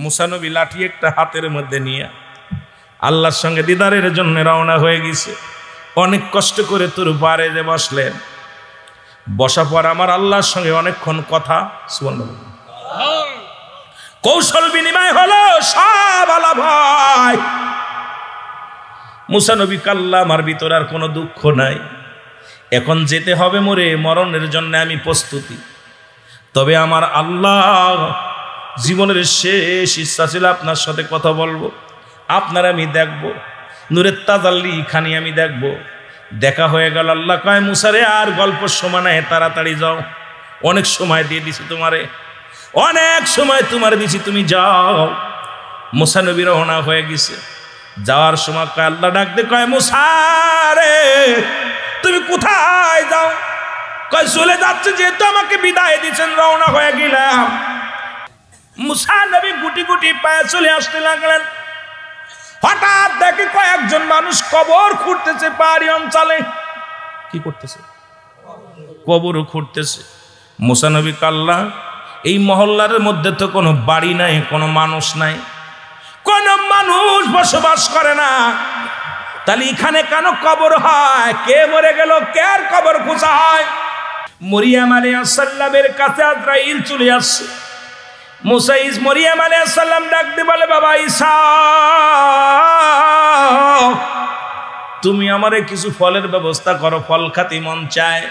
মুসা নবী লাঠি একটা হাতের মধ্যে নিয়ে আল্লাহর সঙ্গে দিদারের জন্য রওনা হয়ে গেছে। অনেক কষ্ট করে তোর পারে যে বসলেন, বসা পর আমার আল্লাহর সঙ্গে অনেকক্ষণ কথা কৌশল বিনিময় হলো। সব আলা ভাই মুসা নবী কাল্লা, আমার ভিতর আর কোনো দুঃখ নাই, এখন যেতে হবে মোরে, মরণের জন্য আমি প্রস্তুতি। তবে আমার আল্লাহ জীবনের শেষ ইচ্ছা ছিল আপনার সাথে কথা বলবো, আপনার আমি দেখব, নূরের তাজাল্লি খানি আমি দেখব। দেখা হয়ে গেল। আল্লাহ কয় মুসারে আর গল্প সময় নাই, তাড়াতাড়ি যাও, অনেক সময় দিয়ে দিছি তোমারে, অনেক সময় তোমার দিছি, তুমি যাও। মুসা নবী রওনা হয়ে গেছে। যাওয়ার সময় কয় আল্লাহ ডাকতে কয় মুসা রে তুমি কোথায় যাও? কয় চলে যাচ্ছে, যেহেতু আমাকে বিদায় দিচ্ছেন রওনা হয়ে গেলাম। মুসা নবী গুটি গুটি পায়ে চলে আসতে লাগলেন। হঠাৎ দেখে কয়েকজন মানুষ কবর খুঁড়তেছে পাহাড়ি অঞ্চলে। কি করতেছে? কবর খুঁড়তেছে। মুসা নবী কাল্লা, এই মহল্লার মধ্যে তো কোনো বাড়ি নাই, কোনো মানুষ নাই, কোন মানুষ বসবাস করে না, তাহলে এখানে কেন কবর হয়? কে মরে গেল, কে আর কবর খোঁজা হয়? মরিয়ম আলাইহিস সালামের কাছে আজরাইল চলে আসছে। মুসা মরিয়ম আলাইহিস সালাম ডাক দিয়ে বলে, বাবা ঈসা তুমি আমারে কিছু ফলের ব্যবস্থা করো, ফল খাতে মন চায়।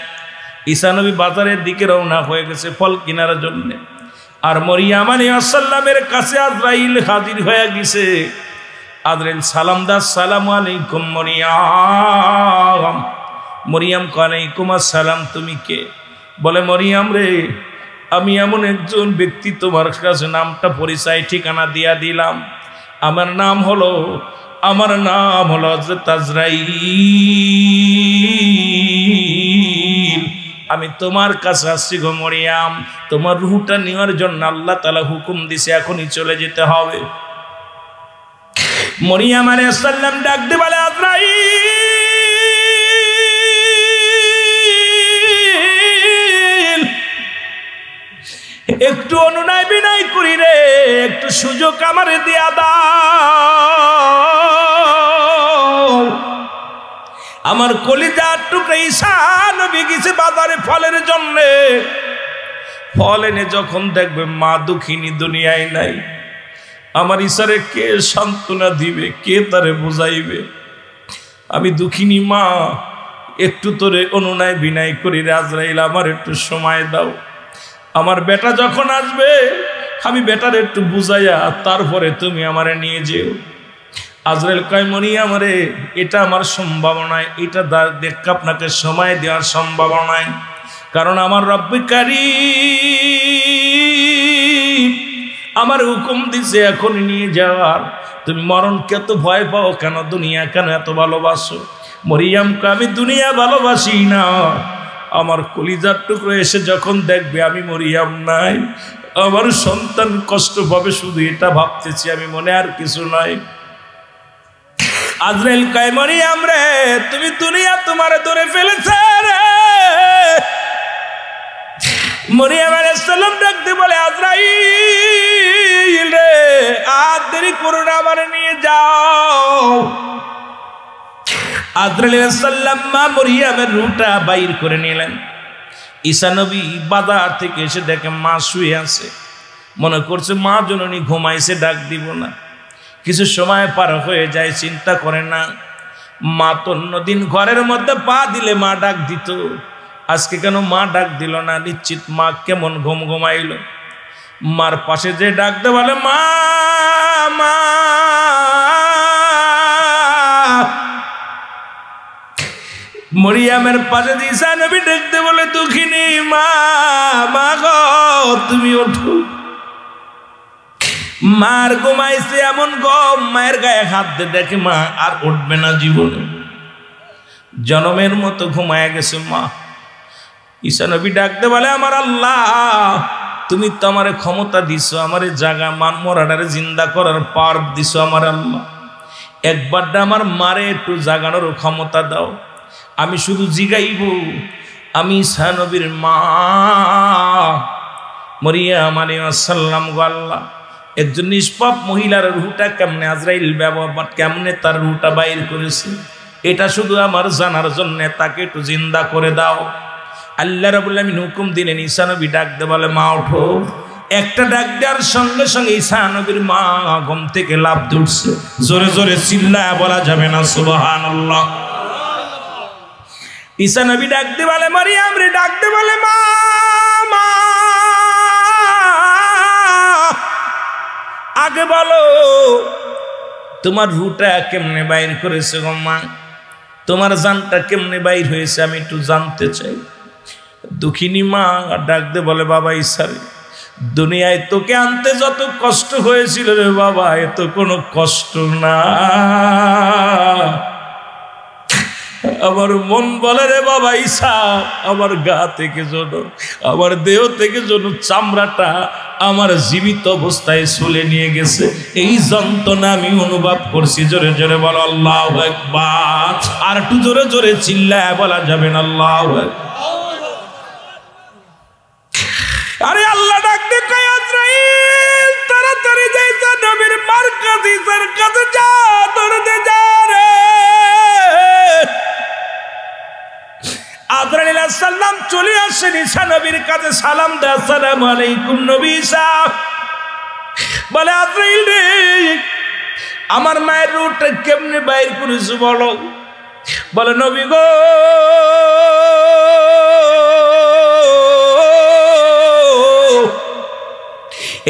ঈসা নবী বাজারের দিকে রওনা হয়ে গেছে ফল কেনার জন্য। আর মরিয়ম আলাইহিস সালামের কাছে আজরাইল হাজির হয়ে গেছে। আজরাইল সালাম দা, আসসালামু আলাইকুম মরিয়ম। মরিয়ম ওয়ালাইকুম আসসালাম, তুমি কে? বলে মরিয়ম রে, আমি এমন একজন ব্যক্তি, তোমার কাছে নামটা পরিচয় ঠিকানা দিয়া দিলাম। আমার নাম হলো হযরত আজরাইল। আমি তোমার কাছে আসছি গো মরিয়ম, তোমার রূহটা নেওয়ার জন্য আল্লাহ তাআলা হুকুম দিছে, এখনই চলে যেতে হবে। মরিয়ম আলাইহিস সালাম ডাক দিয়ে বলে, আজরাইল একটু অনুনয় বিনয় করি রে, একটু সুযোগ আমারে দিয়া দাও। আমার কলিজার টুকরা ঈসা নবী গেছে বাজারে ফলের জন্য। ফল এনে যখন দেখবে মা দুঃখিনী দুনিয়ায় নাই, আমার ঈসারে কে সান্ত্বনা দিবে, কে তারে বুঝাইবে? আমি দুঃখিনী মা, একটু তোরে অনুনয় বিনয় করি রে আজরাইল, আমার একটু সময় দাও। আমার বেটা যখন আসবে আমি বেটার একটু বুঝাইয়া তারপরে তুমি আমারে নিয়ে যেও। আজরাইল কয় মরিয়ম রে, এটা আমার সম্ভাবনায়, এটা দেখ আপনাকে সময় দেওয়ার সম্ভাবনায়, কারণ আমার রব্বুল কারীম আমার হুকুম দিছে এখনই নিয়ে যাওয়ার। তুমি মরণকে এত ভয় পাও কেন, দুনিয়া কেন এত ভালোবাসো? মরিয়মকে আমি দুনিয়া ভালোবাসি না, আমার কলিজার টুকরো এসে যখন দেখবে আমি মরিয়ম নাই, আমার সন্তান কষ্ট পাবে, শুধু এটা ভাবতেছি আমি, মনে আর কিছু নাই। আজরাইল কয় মরিয়ম রে, তুমি দুনিয়া তোমারে ধরে ফেলেছে রে। মরিয়ম আলাইহিস সালাম ডাকতে বলে, আজরাইল রে আর দেরি করো না, আমারে নিয়ে যাও। আজরাইল আলাইহিস সালাম মা মরিয়মের রূহটা বাইর করে নিলেন। ঈসা নবী বাজার থেকে এসে দেখে মা শুয়ে আছে, মনে করছে মা জননী ঘুমাইছে, ডাক দিব না। কিছু সময় পার হয়ে যায়, চিন্তা করে না মা তো অন্যদিন ঘরের মধ্যে পা দিলে মা ডাক দিত, আজকে কেন মা ডাক দিল না? নিশ্চিত মা কেমন ঘুম ঘুমাইল। মার পাশে যে ডাক দে বলে, মা মা। মরিয়মের পাশে ঈসা নবী ডাকতে বলে, দুঃখিনী মা, মা গো তুমি ওঠো। মার ঘুমাইছে এমন গম, মায়ের গায়ে হাত দিয়ে দেখে মা আর উঠবে না জীবনে, জনমের মতো ঘুমায় গেছে মা। ঈসা নবী ডাকতে বলে, আমার আল্লাহ তুমি তো আমারে ক্ষমতা দিছো, আমারে জাগা মান মরাটারে জিন্দা করার পার দিছো আমার আল্লাহ, একবারটা আমার মারে একটু জাগানোর ক্ষমতা দাও। আমি শুধু জিগাইব, আমি ঈসা নবীর মা মরিয়ম আলাইহিস সালাম গো আল্লাহ একজন নিষ্পাপ মহিলার রুহটা কেমনে আজরাইল ব্যবহার কেমনে তার রুহটা বাইর করেছে, এটা শুধু আমার জানার জন্য তাকে একটু জিন্দা করে দাও। আল্লাহ রাব্বুল আলামিন হুকুম দিলেন, ঈসা নবী ডাক দে, বলে মা ওঠো। একটা ডাক দেওয়ার সঙ্গে সঙ্গে ঈসা নবীর মা ঘুম থেকে লাফ উঠছে। জোরে জোরে চিল্লায় বলা যাবে না সুবহানাল্লাহ। ঈসা নবী ডাক দে বলে মারিয়াম রে, ডাক দে বলে মা, মা আগে বলো তোমার রুহটা কেমনে বাইর করেছে গো মা, তোমার জানটা কেমনে বাইর হয়েছে আমি একটু জানতে চাই। দুঃখিনী মা ডাক দে বলে বাবা ঈসা রে, দুনিয়ায় তোকে আনতে যত কষ্ট হয়েছিল রে বাবা, এ তো কোনো কষ্ট না। আমার মন বলে রে বাবা ঈসা, আমার গা থেকে যেন, আমার দেহ থেকে যেন চামড়াটা আমার জীবিত অবস্থায় চলে নিয়ে গেছে, এই যন্ত্রণা আমি অনুভব করছি। জোরে জোরে বলো আল্লাহু আকবার। আর একটু জোরে জোরে চিল্লায় বলা যাবে না আল্লাহু আকবার। আরে আল্লাহ ডাক দে কয় আজরাইল তাড়াতাড়ি যাইতা নবীর মার কাছে, তার কাছে যা, দৌড়ে যা রে। আজরাইল আলাইহিস সালাম চলে আসেন ঈসা নবীর কাছে, সালাম দেয়, আসসালামু আলাইকুম নবী ঈসা। বলে আজরাইল রে, আমার মায়ের রুহটা কেমনে বাইর করেছো বলো। বলে নবী গো,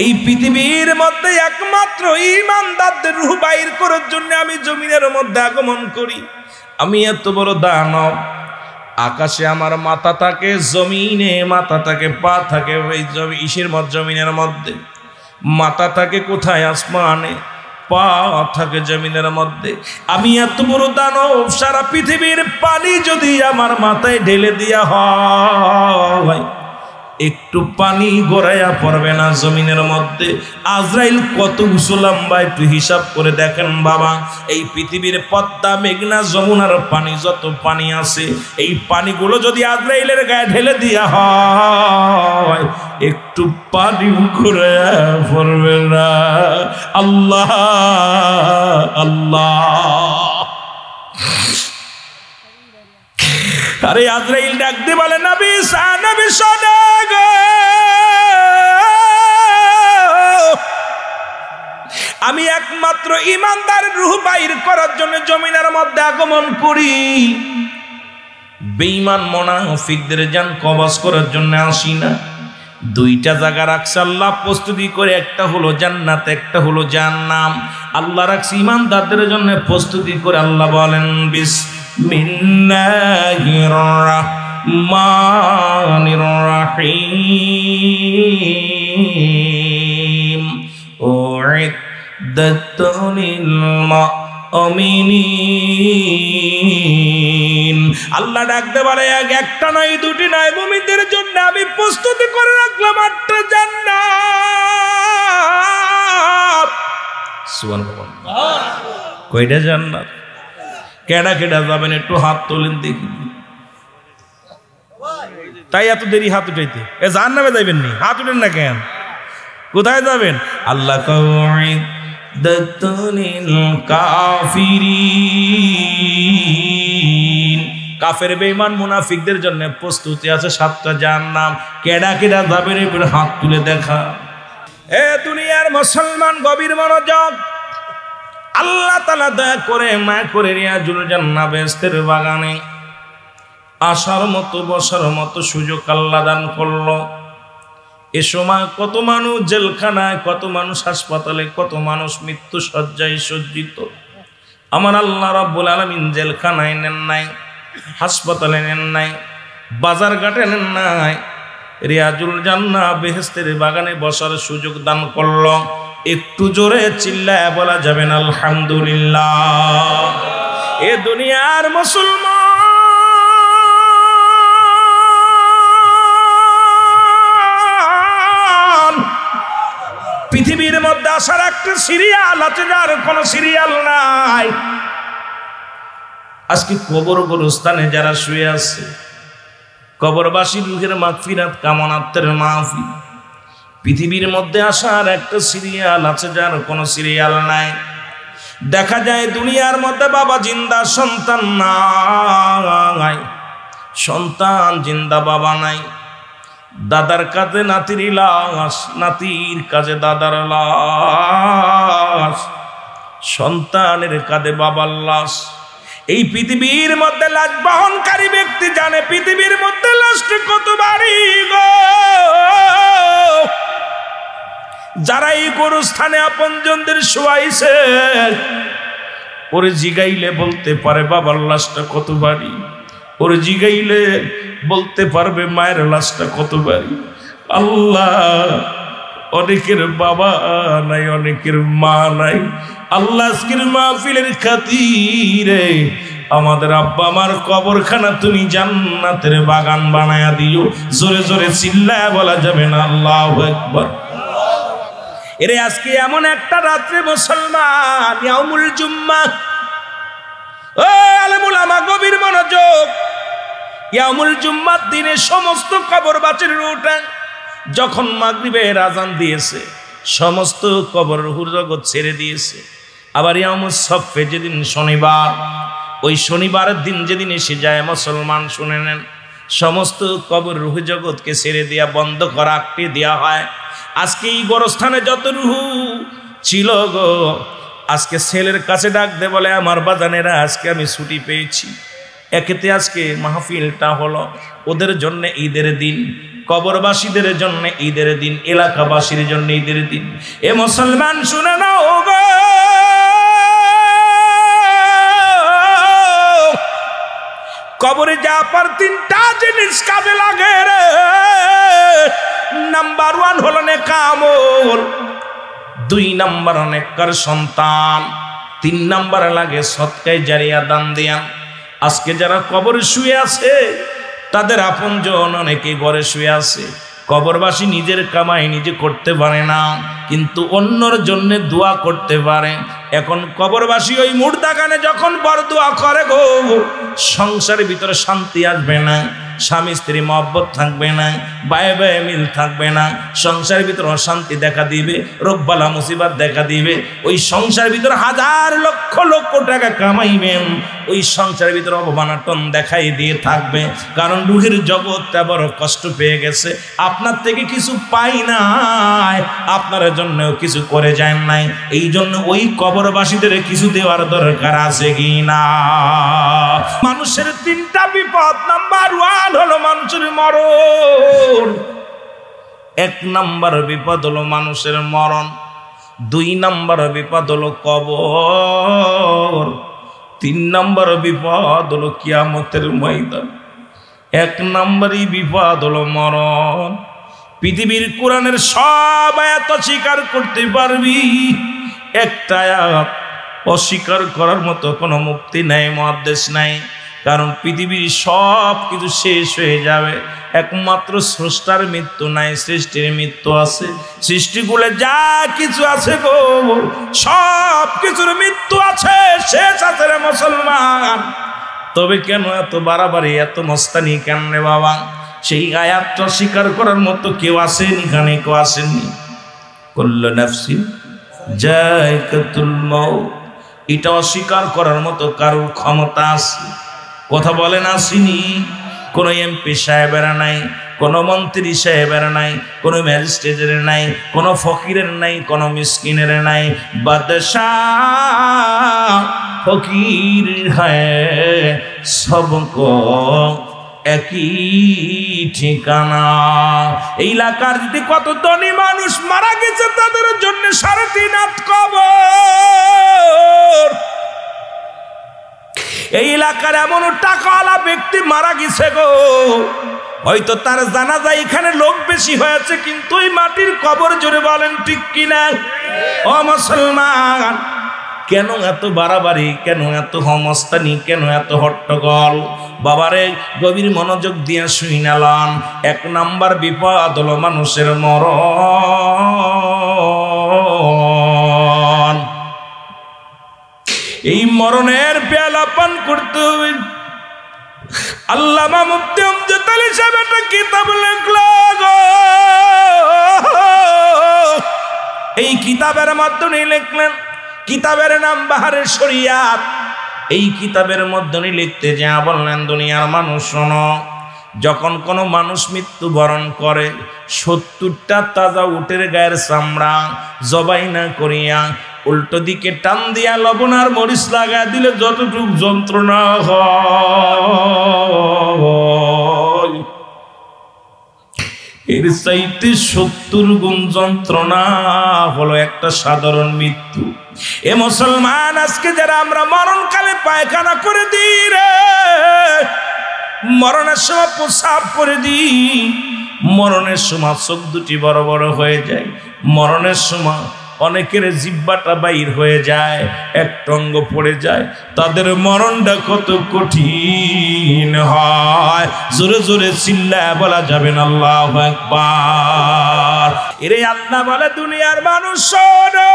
এই পৃথিবীর মধ্যে একমাত্র ঈমানদারদের রূহ বাইর করার জন্য আমি জমিনের মধ্যে আগমন করি। আমি এত বড় দানব, আকাশে আমার মাথা থাকে, জমিনে মাথা থাকে, পা থাকে ওই জমিনের মধ্যে। মাথা থাকে কোথায়? আসমানে। পা থাকে জমিনের মধ্যে। আমি এত বড় দানব, সারা পৃথিবীর পানি যদি আমার মাথায় ঢেলে দেয়া হয়, একটু পানি গড়াইয়া পড়বে না জমিনের মধ্যে। আজরাইল কত উঁচু লম্বা একটু হিসাব করে দেখেন বাবা। এই পৃথিবীর পদ্মা, মেঘনা, যমুনার পানি, যত পানি আছে, এই পানিগুলো যদি আজরাইলের গায়ে ঢেলে দেওয়া হয়, একটু পানি গড়াইয়া পড়বে না। আল্লাহ আল্লাহ। আরে আজরাইল ডাক দিয়ে বলে নবী ঈসা, নবী শোনো গো, আমি একমাত্র ঈমানদারের রূহ বাইর করার জন্য জমিনের মধ্যে আগমন করি, বেঈমান মুনাফিকদের জান কবজ করার জন্য আসি না। দুইটা জায়গা রাখছে আল্লাহ প্রস্তুতি করে, একটা হলো জান্নাত, একটা হলো জাহান্নাম। আল্লাহ রাখছে ঈমানদারদের জন্য প্রস্তুতি করে। আল্লাহ বলেন বিসমিল্লাহির রাহমানির রাহিম। উইদ্দাত লিল মুমিনিন। আল্লাহ ডাকতে পারে একটা নয়, দুটি নয়, মুমিনদের জন্য আমি প্রস্তুতি করে রাখলাম 8টা জান্নাত। সুবহানাল্লাহ। কয়টা জান্নাত? কেডা কেডা যাবেন একটু হাত তোলেন দেখি। তাই এত দেরি হাত উঠাইতে? এ জাহান্নামে যাবেন নি, হাত উঠেন না কেন? কোথায় যাবেন? আল্লাহ কাফের বেঈমান মুনাফিকদের জন্য প্রস্তুতি আছে 7টা জাহান্নাম। কেডা কেডা যাবেন এবার হাত তুলে দেখা। এ দুনিয়ার মুসলমান গভীর মনোযোগ। আল্লাহ তাআলা দয়া করে মায়া করে রিয়াজুল জান্নাহ বেহেশতের বাগানে আসার মতো, বসার মতো সুযোগ আল্লাহ দান করলো। এ সময় কত মানুষ জেলখানায়, কত মানুষ হাসপাতালে, কত মানুষ মৃত্যু শয্যায় সজ্জিত। আমার আল্লাহ রাব্বুল আলামিন জেলখানায় নেন নাই, হাসপাতালে নেন নাই, বাজার ঘাটে নেন নাই, রিয়াজুল জান্নাহ বেহেশতের বাগানে বসার সুযোগ দান করলো। একটু জোরে চিল্লায় বলা যাবে না আলহামদুলিল্লাহ। এ দুনিয়ার মুসলমান, পৃথিবীর মধ্যে আসার একটা সিরিয়াল আছে, যার কোনো সিরিয়াল নাই। আজকে কবর গোরস্থানে যারা শুয়ে আছে, কবরবাসী রুহের মাগফিরাত কামনাতের মাহফিল। পৃথিবীর মধ্যে আসার একটা সিরিয়াল আছে, যার কোনো সিরিয়াল নাই। দেখা যায় দুনিয়ার মধ্যে বাবা জিন্দা, সন্তান নাই, সন্তান জিন্দা, বাবা নাই। দাদার কাছে নাতির লাশ, নাতির কাছে দাদার লাশ, সন্তানের কাঁধে বাবার লাশ। এই পৃথিবীর মধ্যে লাশ বহনকারী ব্যক্তি জানে পৃথিবীর মধ্যে লাশটা কত ভারী গো। যারা এই গোরস্থানে আপনজনদের শোয়াইছে, ওরে জিগাইলে বলতে পারে বাবার লাশটা কত ভারী, ওরে জিগাইলে বলতে পারবে মায়ের লাশটা কত ভারী। আল্লাহ, অনেকের বাবা নাই, অনেকের মা নাই। আল্লাহ আজকের মাহফিলের খাতিরে আমাদের আব্বা আমার কবরখানা তুমি জান্নাতের বাগান বানায়া দিও। জোরে জোরে চিল্লায় বলা যাবে না আল্লাহু আকবার। এরে আজকে এমন একটা রাত্রে মুসলমান, ইয়াউমুল জুম্মা। ও আলেমুল আমা গভীর মনোযোগ। ইয়াউমুল জুম্মার দিনে সমস্ত কবরবাসীর রুটা যখন মাগরিবের আজান দিয়েছে, সমস্ত কবর রুহুর জগৎ ছেড়ে দিয়েছে। আবার ইয়াউমুস সফে যেদিন শনিবার, ওই শনিবারের দিন যেদিন এসে যায় মুসলমান শুনে নেন, সমস্ত কবর রুহু জগৎকে ছেড়ে দেয়া, বন্ধ করা, আটকে দেওয়া হয়। আজকে এই গোরস্থানে যত রুহু ছিল গো, আজকে ছেলের কাছে ডাক দে বলে আমার বাজানেরা আজকে আমি ছুটি পেয়েছি। একেতে আজকে মাহফিলটা হলো ওদের জন্য ঈদের দিন, কবরবাসীদের জন্য ঈদের দিন, এলাকাবাসীর জন্য ঈদের দিন। এ মুসলমান শুনে নাও গো, কবরে যাবার তিনটা জিনিস কাজে লাগে রে। নাম্বার 1 হলো নেকামল, 2 নাম্বার নেককার সন্তান, 3 নাম্বার লাগে সদকায়ে জারিয়া, দান দেয়া। আজকে যারা কবরে শুয়ে আছে তাদের আপনজন অনেকে ঘরে শুয়ে আছে। কবরবাসী নিজের কামাই নিজে করতে পারে না, কিন্তু অন্যর জন্য দোয়া করতে পারে। এখন কবরবাসী ওই মুর্দাখানে যখন বড় দোয়া করে গো, সংসারের ভিতরে শান্তি আসবে না, স্বামী স্ত্রী মহব্বত থাকবে না, বায়ে বায়ে মিল থাকবে না, সংসারের ভিতরে অশান্তি দেখা দিবে, রোগবালা মুসিবত দেখা দিবে। ওই সংসারের ভিতরে হাজার লক্ষ লক্ষ টাকা কামাইবেন, ওই সংসারের ভিতরে অবমানটন দেখাই দিয়ে থাকবে। কারণ রুহের জগৎটা বড় কষ্ট পেয়ে গেছে, আপনার থেকে কিছু পাই নাই, আপনার জন্যও কিছু করে যায় নাই। এই জন্য ওই কবরবাসীদের কিছু দেওয়ার দরকার আছে কি না? মানুষের 3টা বিপদ। নাম্বার 1 হলো মানুষের মরণ। 1 নাম্বার বিপদ হলো মানুষের মরণ, 2 নাম্বার বিপদ হলো কবর, 3 নাম্বার বিপদ হলো কিয়ামতের ময়দান। 1 নাম্বারই বিপদ হলো মরণ। পৃথিবীর কোরআনের সব আয়াত অস্বীকার করতে পারবি, একটা আয়াত অস্বীকার করার মতো কোনো মুক্তি নাই, মুহাদ্দিস নাই। কারণ পৃথিবীর সব কিছু শেষ হয়ে যাবে, একমাত্র স্রষ্টার মৃত্যু নাই, সৃষ্টির মৃত্যু আছে। সৃষ্টিগুলো যা কিছু আছে গো, সব কিছুর মৃত্যু আছে, শেষ আছে রে মুসলমান। তবে কেন এত বাড়াবাড়ি, এত মস্তানি কেন রে বাবা? সেই আয়াতটা স্বীকার করার মতো কেউ আসেনি, এখানে কেউ আসেনি। কুল্লু নাফসিন যায়কাতুল মাউত, এটা অস্বীকার করার মতো কারোর ক্ষমতা আছে? কথা বলেন আসেনি? কোনো এমপি সাহেবেরা নাই, কোনো মন্ত্রী সাহেবেরা নাই, কোনো ম্যাজিস্ট্রেটের নাই, কোনো ফকিরের নাই, কোনো মিসকিনের নাই। বাদশাহ ফকির হ্যায় সবকো একই ঠিকানা। এই এলাকার যদি কত ধনী মানুষ মারা গেছে, তাদের জন্য 3.5 হাত কবর। এই এলাকার এমন টাকাওয়ালা ব্যক্তি মারা গেছে গো, হয়তো তার জানাজা এখানে লোক বেশি হয়েছে, কিন্তু ওই মাটির কবর, জোরে বলেন ঠিক কিনা? ও মুসলমান, কেন এত বাড়াবাড়ি, কেন এত হমস্তানি, কেন এত হট্টগোল? বাবারে গভীর মনোযোগ দিয়ে শুইনালাম। 1 নাম্বার বিপদ হলো মানুষের মরণ। এই মরণের পেয়ালা পান করতে হবে। আল্লামা মুফতি আমজাদ আলী সাহেব একটা কিতাব লিখলো গো, এই কিতাবের মাধ্যমে লিখলেন, কিতাবের নাম বাহারে শরিয়াত। এই কিতাবের মধ্যে লিখতে যা বললেন, দুনিয়ার মানুষ শোনো, যখন কোনো মানুষ মৃত্যুবরণ করে 70টা তাজা উটের গায়ের চামড়া জবাই না করিয়া উল্টো দিকে টান দিয়া লবণ আর মরিচ লাগা দিলে যতটুক যন্ত্রণা হয়, এর চাইতে 70 গুণ যন্ত্রণা হলো একটা সাধারণ মৃত্যু। এ মুসলমান, আজকে যারা আমরা মরণকালে পায়খানা করে দিই রে, মরণের সময় প্রসাব করে দিই, মরণের সময় চোখ দুটি বড় বড় হয়ে যায়, মরণের সময় অনেকের জিহ্বাটা বাইর হয়ে যায়, একটা অঙ্গ পড়ে যায়, তাদের মরণটা কত কঠিন হয়। জোরে জোরে চিল্লায় বলা যাবে না আল্লাহু আকবার। এরে আল্লাহ বলে, দুনিয়ার মানুষ শোনো,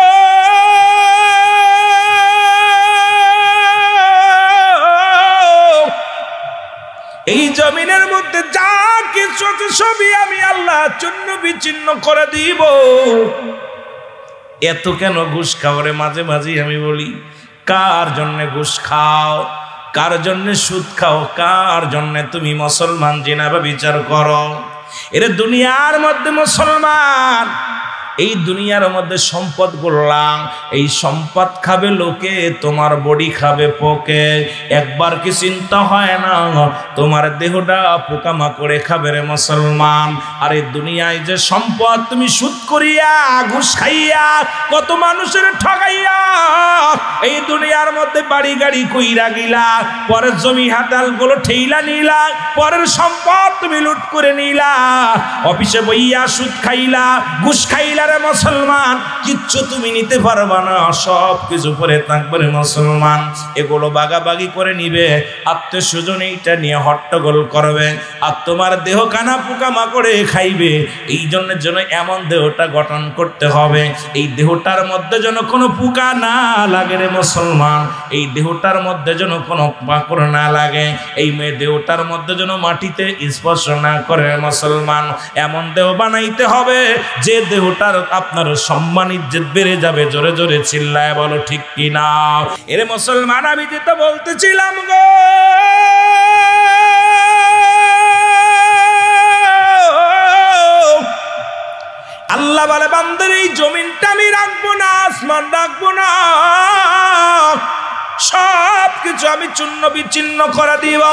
এই জমিনের মধ্যে যা কিছু আছে সবই আমি আল্লাহ চূর্ণ বিচ্ছিন্ন করে দিব। এত কেন ঘুষ খাও রে? মাঝে মাঝে আমি বলি, কার জন্য ঘুষ খাও, কার জন্য সুদ খাও, কার জন্য তুমি মুসলমান জিনাবা বিচার করো? এর দুনিয়ার মধ্যে মুসলমান, এই দুনিয়ার মধ্যে সম্পদ করলাম, এই সম্পদ খাবে লোকে, তোমার বডি খাবে পোকে। একবার কি চিন্তা হয় না তোমার দেহটা পোকামাকড়ে খাবে রে মুসলমান? আর এই দুনিয়ায় যে সম্পদ তুমি সুদ করিয়া ঘুষ খাইয়া কত মানুষের ঠগাইয়া এই দুনিয়ার মধ্যে বাড়ি গাড়ি কইরা গিলা, পরের জমি হাতাল গুলো ঠেইলা নিলা, পরের সম্পদ তুমি লুট করে নিলা, অফিসে বইয়া সুদ খাইলা, ঘুষ খাইলা রে মুসলমান, কিচ্ছু তুমি নিতে পারবা না, সব কিছু পরে থাকবে রে মুসলমান। এগুলো বাগাবাগি করে নিবে, আত্মীয় স্বজন এইটা নিয়ে হট্টগোল করবে, আর তোমার দেহ কানা পোকা মাকড়ে খাইবে। এই জন্যের জন্য এমন দেহটা গঠন করতে হবে, এই দেহটার মধ্যে যেন কোনো পোকা না লাগে রে মুসলমান, এই দেহটার মধ্যে যেন কোনো মাকড় না লাগে, এই দেহটার মধ্যে যেন মাটিতে স্পর্শ না করে মুসলমান। এমন দেহ বানাইতে হবে যে দেহটার আপনার সম্মান ইজ্জত বেড়ে যাবে। জোরে জোরে চিল্লায় বলো ঠিক কিনা? এরে মুসলমান, আমি যেটা বলতেছিলাম গো, আল্লাহ বলে, বান্দার এই জমিনটা আমি রাখবো না, আসমান রাখবো না, সব কিছু আমি চূর্ণ বিচ্ছিন্ন করে দিব।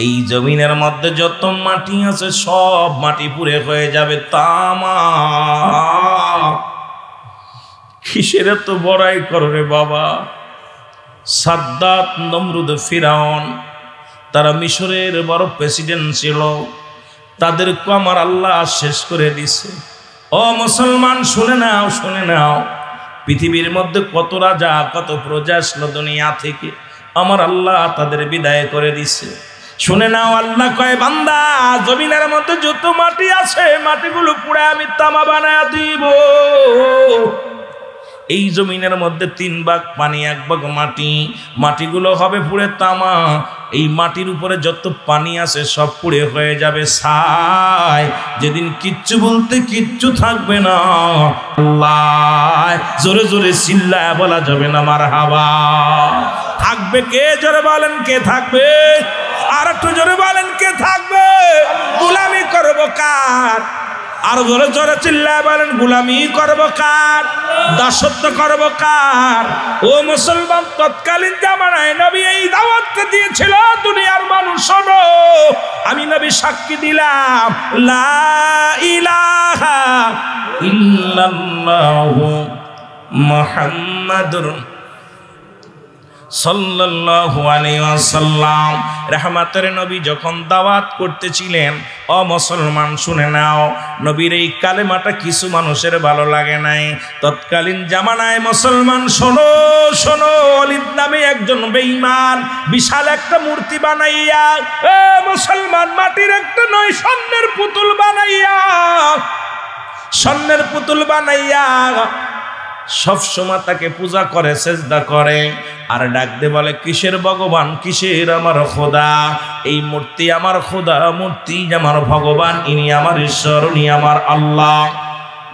এই জমিনের মধ্যে যত মাটি আছে সব মাটি পুড়ে হয়ে যাবে তামা। কিসের তো বড়াই করো রে বাবা? সাদ্দাত, নমরুদ, ফিরাউন, তারা মিশরের বড় প্রেসিডেন্ট ছিল, তাদেরকে আমার আল্লাহ শেষ করে দিছে। ও মুসলমান, শুনে নাও, শুনে নাও, পৃথিবীর মধ্যে কত রাজা কত প্রজা আসলো দুনিয়া থেকে, আমার আল্লাহ তাদের বিদায় করে দিছে। শুনে নাও, আল্লাহ কয়, বান্দা জমিনের মধ্যে যত মাটি আছে মাটিগুলো পুড়ে আমি তামা বানায় দিব। এই জমিনের মধ্যে 3 ভাগ পানি, 1 ভাগ মাটি, মাটিগুলো হবে পুড়ে তামা। এই মাটির উপরে যত পানি আছে সব পুড়ে হয়ে যাবে ছাই। যেদিন কিচ্ছু বলতে কিচ্ছু থাকবে না। আল্লাহ, জোরে জোরে চিল্লায় বলা যাবে না মারহাবা। থাকবে কে? জোরে বলেন, কে থাকবে? আর একটু জোরে বলেন, কে থাকবে? গোলামি করব কার? আর জোরে জোরে চিল্লায় বলেন, গোলামি করব কার? দাসত্ব করব কার? ও মুসলমান, তৎকালীন জামানায় নবী এই দাওয়াতটা দিয়েছিল, দুনিয়ার মানুষ শোনো, আমি নবী সাক্ষী দিলাম, লা ইলাহা ইল্লাল্লাহু মুহাম্মাদুর সাল্লাল্লাহু আলাইহি ওয়াসাল্লাম রাহমাতের নবী যখন দাওয়াত করতেছিলেন, ও মুসলমান শুনে নাও, নবীর এই কালেমাটা কিছু মানুষের ভালো লাগে নাই। তৎকালীন জামানায় মুসলমান শোনো শোনো, ওয়ালিদ নামে একজন বেঈমান বিশাল একটা মূর্তি বানাইয়া, এ মুসলমান, মাটির একটা নয় স্বর্ণের পুতুল বানাইয়া, স্বর্ণের পুতুল বানাইয়া সব সময় তাকে পূজা করে, সেজদা করে, আর ডাক দে বলে, কিসের ভগবান, কিসের আমার খোদা? এই মূর্তি আমার খোদা, মূর্তি আমার ভগবান, ইনি আমার ঈশ্বর, উনি আমার আল্লাহ।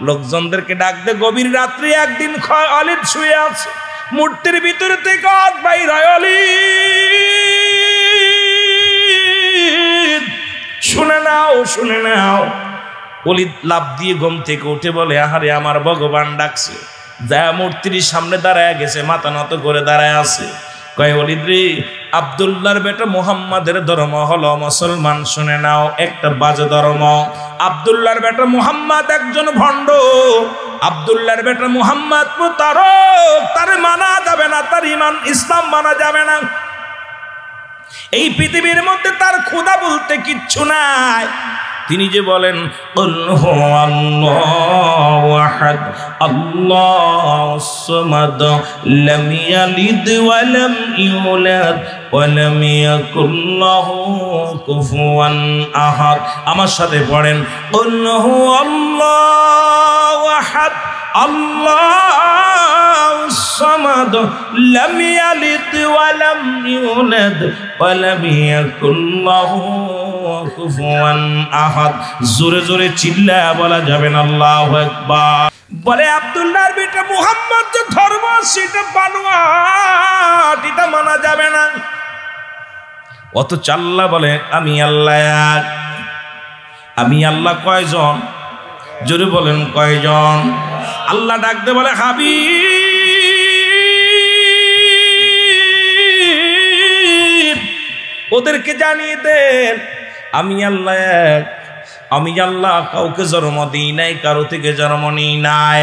লোকজনদেরকে ডাক দে। গভীর রাত্রি একদিন খালিদ শুয়ে আছে, মূর্তির ভিতর থেকে আওয়াজ বাইর হয়, খালিদ শুনে নাও, শুনে নাও। খালিদ লাফ দিয়ে ঘুম থেকে উঠে বলে, আহারে আমার ভগবান ডাকছে। যা মূর্তির সামনে দাঁড়ায় গেছে, মাথা নত করে দাঁড়ায় আছে। কয়, খালিদ রে, আব্দুল্লাহর বেটা মুহাম্মাদের ধর্ম হলো মুসলমান, শুনে নাও, একটা বাজে ধর্ম। আব্দুল্লাহর বেটা মুহাম্মদ একজন ভণ্ড, আব্দুল্লাহর বেটা মুহাম্মদ প্রতারক, তার মানা যাবে না, তার ঈমান ইসলাম মানা যাবে না। এই পৃথিবীর মধ্যে তার খোদা বলতে কিচ্ছু নাই। তিনি যে বলেন আল্লাহু আহাদ আল্লাহুস সামাদ লাম ইয়ালিদ ওয়া লাম ইউলাদ ওয়া লাম ইয়াকুল লাহু কুফুয়ান আহাদ। আমার সাথে পড়েন আল্লাহু আহাদ আল্লাহুস সামাদ লাম ইয়ালিদ ওয়া লাম ইউলাদ ওয়া লাম ইয়াকুল লাহু কুফুয়ান আহাদ। জোরে জোরে চিল্লায়া বলা যাবে না আল্লাহু আকবার। বলে আব্দুল্লাহর বেটা মুহাম্মদ যে ধর্ম, সেটা বানোয়াট, এটা মানা যাবে না। অত চাল্লা বলে আমি আল্লাহ এক। আমি আল্লাহ কয়জন? জোরে বলেন কয়জন? আল্লাহ ডাকতে বলে, হাবিব ওদেরকে জানিয়ে দেন আমি আল্লাহ এক। আমি আল্লাহ কাউকে জন্ম দিই নাই, কারো থেকে জন্ম নিই নাই।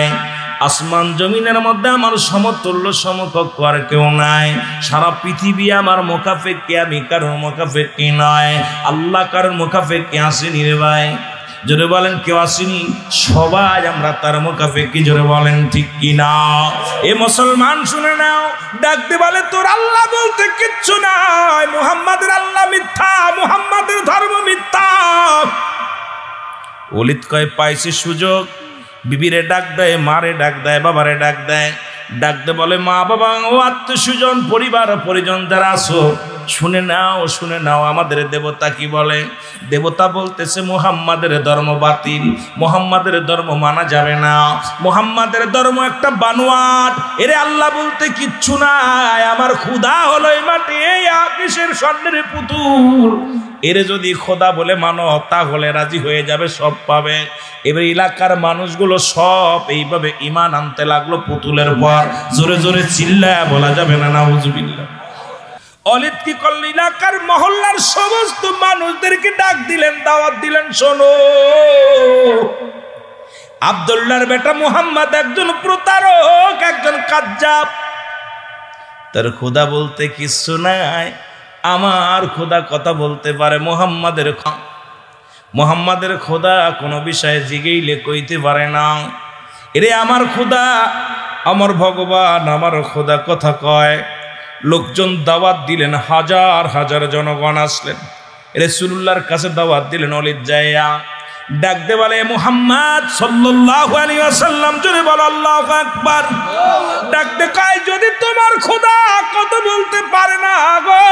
আসমান জমিনের মধ্যে আমার সমতুল্য সমকক্ষ আর কেউ নাই। সারা পৃথিবী আমার মুখাপেক্ষী, আমি কারোর মুখাপেক্ষী নয়। আল্লাহ কারোর মুখাপেক্ষী আসেনি রে ভাই। জোরে বলেন কেউ আসেনি, সবাই আমরা তার মুখাপেক্ষী। জোরে বলেন ঠিক কিনা? এ মুসলমান শুনে নাও, ডাকতে বলে তোর আল্লাহ বলতে কিচ্ছু নাই, মুহাম্মাদের আল্লাহ মিথ্যা, মুহাম্মাদের ধর্ম মিথ্যা। খালিদ কয়, পাইছে সুযোগ, বিবিরে ডাক দেয়, মারে ডাক দেয়, বাবারে ডাক দেয়। ডাকতে বলে, মা বাবা ও আত্মীয় স্বজন পরিবার পরিজন যারা আছো, শুনে নাও, শুনে নাও, আমাদের দেবতা কি বলে। দেবতা বলতেছে মুহাম্মাদের ধর্ম বাতিল, মুহাম্মাদের ধর্ম মানা যাবে না, মুহাম্মাদের ধর্ম একটা বানোয়াট, এরে আল্লাহ বলতে কিচ্ছু নাই। আমার খোদা হলো এই মাটি, এই আকাশের স্বর্ণের পুতুল, এরে যদি খোদা বলে মানো তাহলে রাজি হয়ে যাবে, সব পাবে। এবার এলাকার মানুষগুলো সব এইভাবে ঈমান আনতে লাগলো পুতুলের পর। জোরে জোরে চিল্লায়া বলা যাবে না নাউজুবিল্লাহ। খালিদ কি করল? এলাকার মহল্লার সমস্ত মানুষদেরকে ডাক দিলেন, দাওয়াত দিলেন, শোনো আব্দুল্লাহর বেটা মুহাম্মদ একজন প্রতারক, একজন কাজ্জাব, তার খোদা বলতে কিচ্ছু নাই। আমার খোদা কথা বলতে পারে, মুহাম্মাদের খোদা কোনো বিষয়ে জিগেইলে কইতে পারে না। এরে আমার খোদা, আমার ভগবান, আমার খোদা কথা কয়। লোকজন দাওয়াত দিলেন, হাজার হাজার জনগণ আসলেন, রাসূলুল্লাহর কাছে দাওয়াত দিলেন। খালিদ যাইয়া ডাকতে বলে, মুহাম্মদ সাল্লাল্লাহু আলাইহি ওয়াসাল্লাম, জোরে বলো আল্লাহু আকবার। ডাকতে কয়, যদি তোমার খোদা কথা বলতে পারে না গো,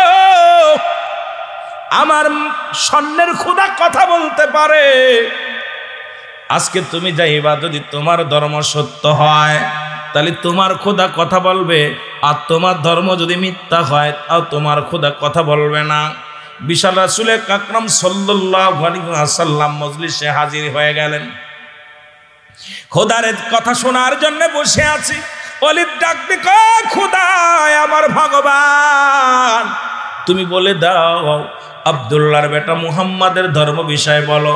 আমার স্বর্ণের খোদা কথা বলতে পারে, আজকে তুমি যাইবা, যদি তোমার ধর্ম সত্য হয় তাহলে তোমার খোদা কথা বলবে, আর তোমার ধর্ম যদি মিথ্যা হয় তাও তোমার খোদা কথা বলবে না। বিশাল রাসূল আকরাম সাল্লাল্লাহু আলাইহি ওয়াসাল্লাম মজলিসে হাজির হয়ে গেলেন। খোদার কথা শোনার জন্য বসে আছি। খালিদ ডাকতে কয়, খোদা আমার ভগবান, তুমি বলে দাও আব্দুল্লাহর বেটা মুহাম্মাদের ধর্ম বিষয় বলো,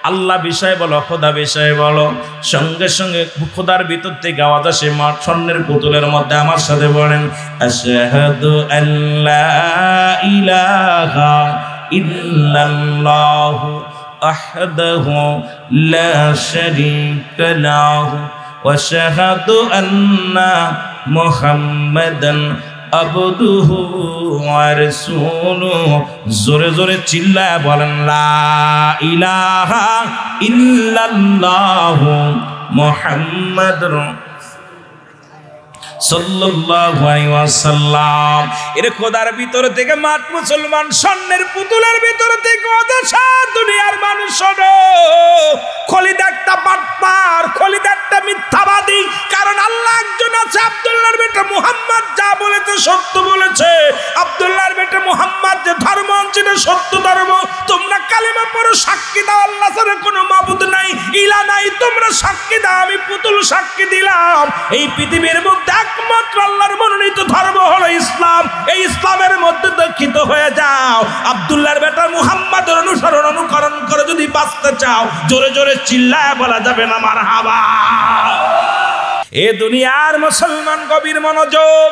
আল্লাহ বিষয় বলো, খোদা বিষয় বলো। সঙ্গে সঙ্গে খোদার ভিতর থেকে আওয়াজ আসে, মা স্বর্ণের পুতুলের মধ্যে আমার সাথে বলেন, আশহাদু আল্লা ইলাহা ইল্লাল্লাহু ওয়াহদাহু লা শারীকা লাহু ওয়া আশহাদু আন্না মুহাম্মাদান আবদুহু ওয়া রাসূলুহু। জোরে জোরে চিল্লায়া বলেন, লা ইলাহা ইল্লাল্লাহু মুহাম্মাদুর সাল্লাল্লাহু আলাইহি ওয়াসাল্লাম। এর খোদার ভিতর থেকে মাত মুসলমান স্বর্ণের পুতুলের ভিতর থেকে অদশা দুনিয়ার মানুষ শোনো, খলিদ একটা বাটপার, খলিদ একটা মিথ্যাবাদী। কারণ আল্লাহ একজন আছে, আব্দুল্লাহর বেটা মুহাম্মদ যা বলেছে সত্য বলেছে। আব্দুল্লাহর বেটা মুহাম্মদ যে ধর্ম আনছে সত্য ধর্ম। তোমরা কালিমা পড়ো, সাক্ষী দাও আল্লাহ ছাড়া কোনো মাবুদ নাই, ইলা নাই, তোমরা সাক্ষী দাও, আমি পুতুল সাক্ষী দিলাম। এই পৃথিবীর মধ্যে একমাত্র আল্লাহর মনোনীত ধর্ম হলো ইসলাম। এই ইসলামের মধ্যে দীক্ষিত হয়ে যাও। আব্দুল্লাহর বেটা মুহাম্মদের অনুসরণ অনুকরণ করে যদি বাঁচতে চাও, জোরে জোরে চিল্লায় বলা যাবে না মারহাবা। এ দুনিয়ার মুসলমান গভীর মনোযোগ।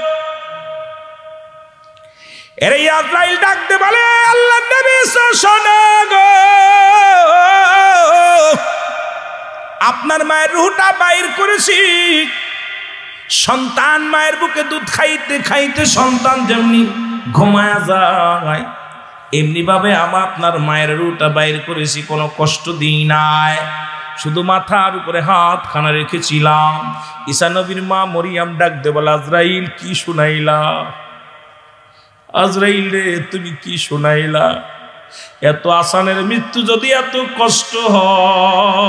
এরে আজরাইল ডাকতে বলে, আল্লাহর নবী শোনো গো, আপনার মায়ের রূহটা বাইর করেছি। সন্তান মায়ের বুকে দুধ খাইতে খাইতে সন্তান যেমনি ঘুমায়া যায়, এমনি ভাবে আপনার মায়ের রূহটা বাইর করেছি, কোনো কষ্ট দিই নাই, শুধু মাথার উপরে হাত খানা রেখেছিলাম। ঈসা নবীর মা মরিয়াম ডাকতে বলে, আজরাইল কি শুনাইলা? আজরাইল রে তুমি কি শুনাইলা? এত আসানের মৃত্যু যদি এত কষ্ট হয়,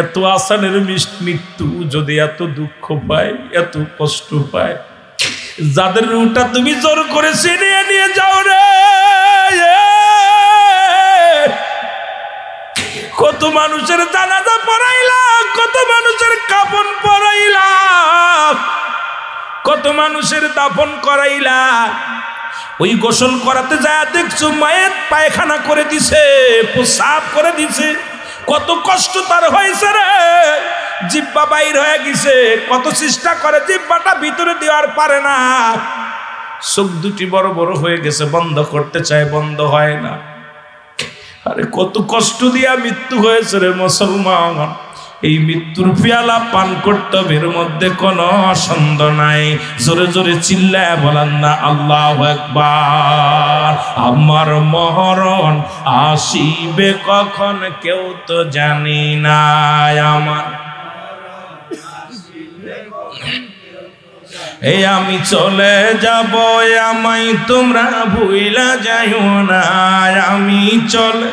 এত আসানের মৃত্যু যদি এত দুঃখ পায়, এত কষ্ট পায়, যাদের রূহটা তুমি জোর করে ছিনিয়ে নিয়ে যাও রে। কত মানুষের জানাজা পড়াইলা, কত মানুষের কাফন পরাইলা, কত মানুষের দাফন করাইলা। ওই গোসল করাতে যায় দেখছো মায়ের পায়খানা করে দিছে, প্রসাব করে দিছে, কত কষ্ট তার হয়েছে রে। জিহ্বা বাইর হয়ে গেছে, কত চেষ্টা করে জিহ্বাটা ভিতরে দেওয়ার পারে না। চোখ দুটি বড় বড় হয়ে গেছে, বন্ধ করতে চায়, বন্ধ হয় না। আরে কত কষ্ট দিয়া মৃত্যু হয়েছে রে মুসলমান। এই মৃত্যুর পেয়ালা পান করতে হবে, এর মধ্যে কোনো সন্দেহ নাই। জোরে জোরে চিল্লায় বলেন না আল্লাহু আকবার। আমার মরণ আসিবে কখন কেউ তো জানি না, আমার এই আমি চলে যাব, আমায় তোমরা ভুইলা যাইও না, আমি চলে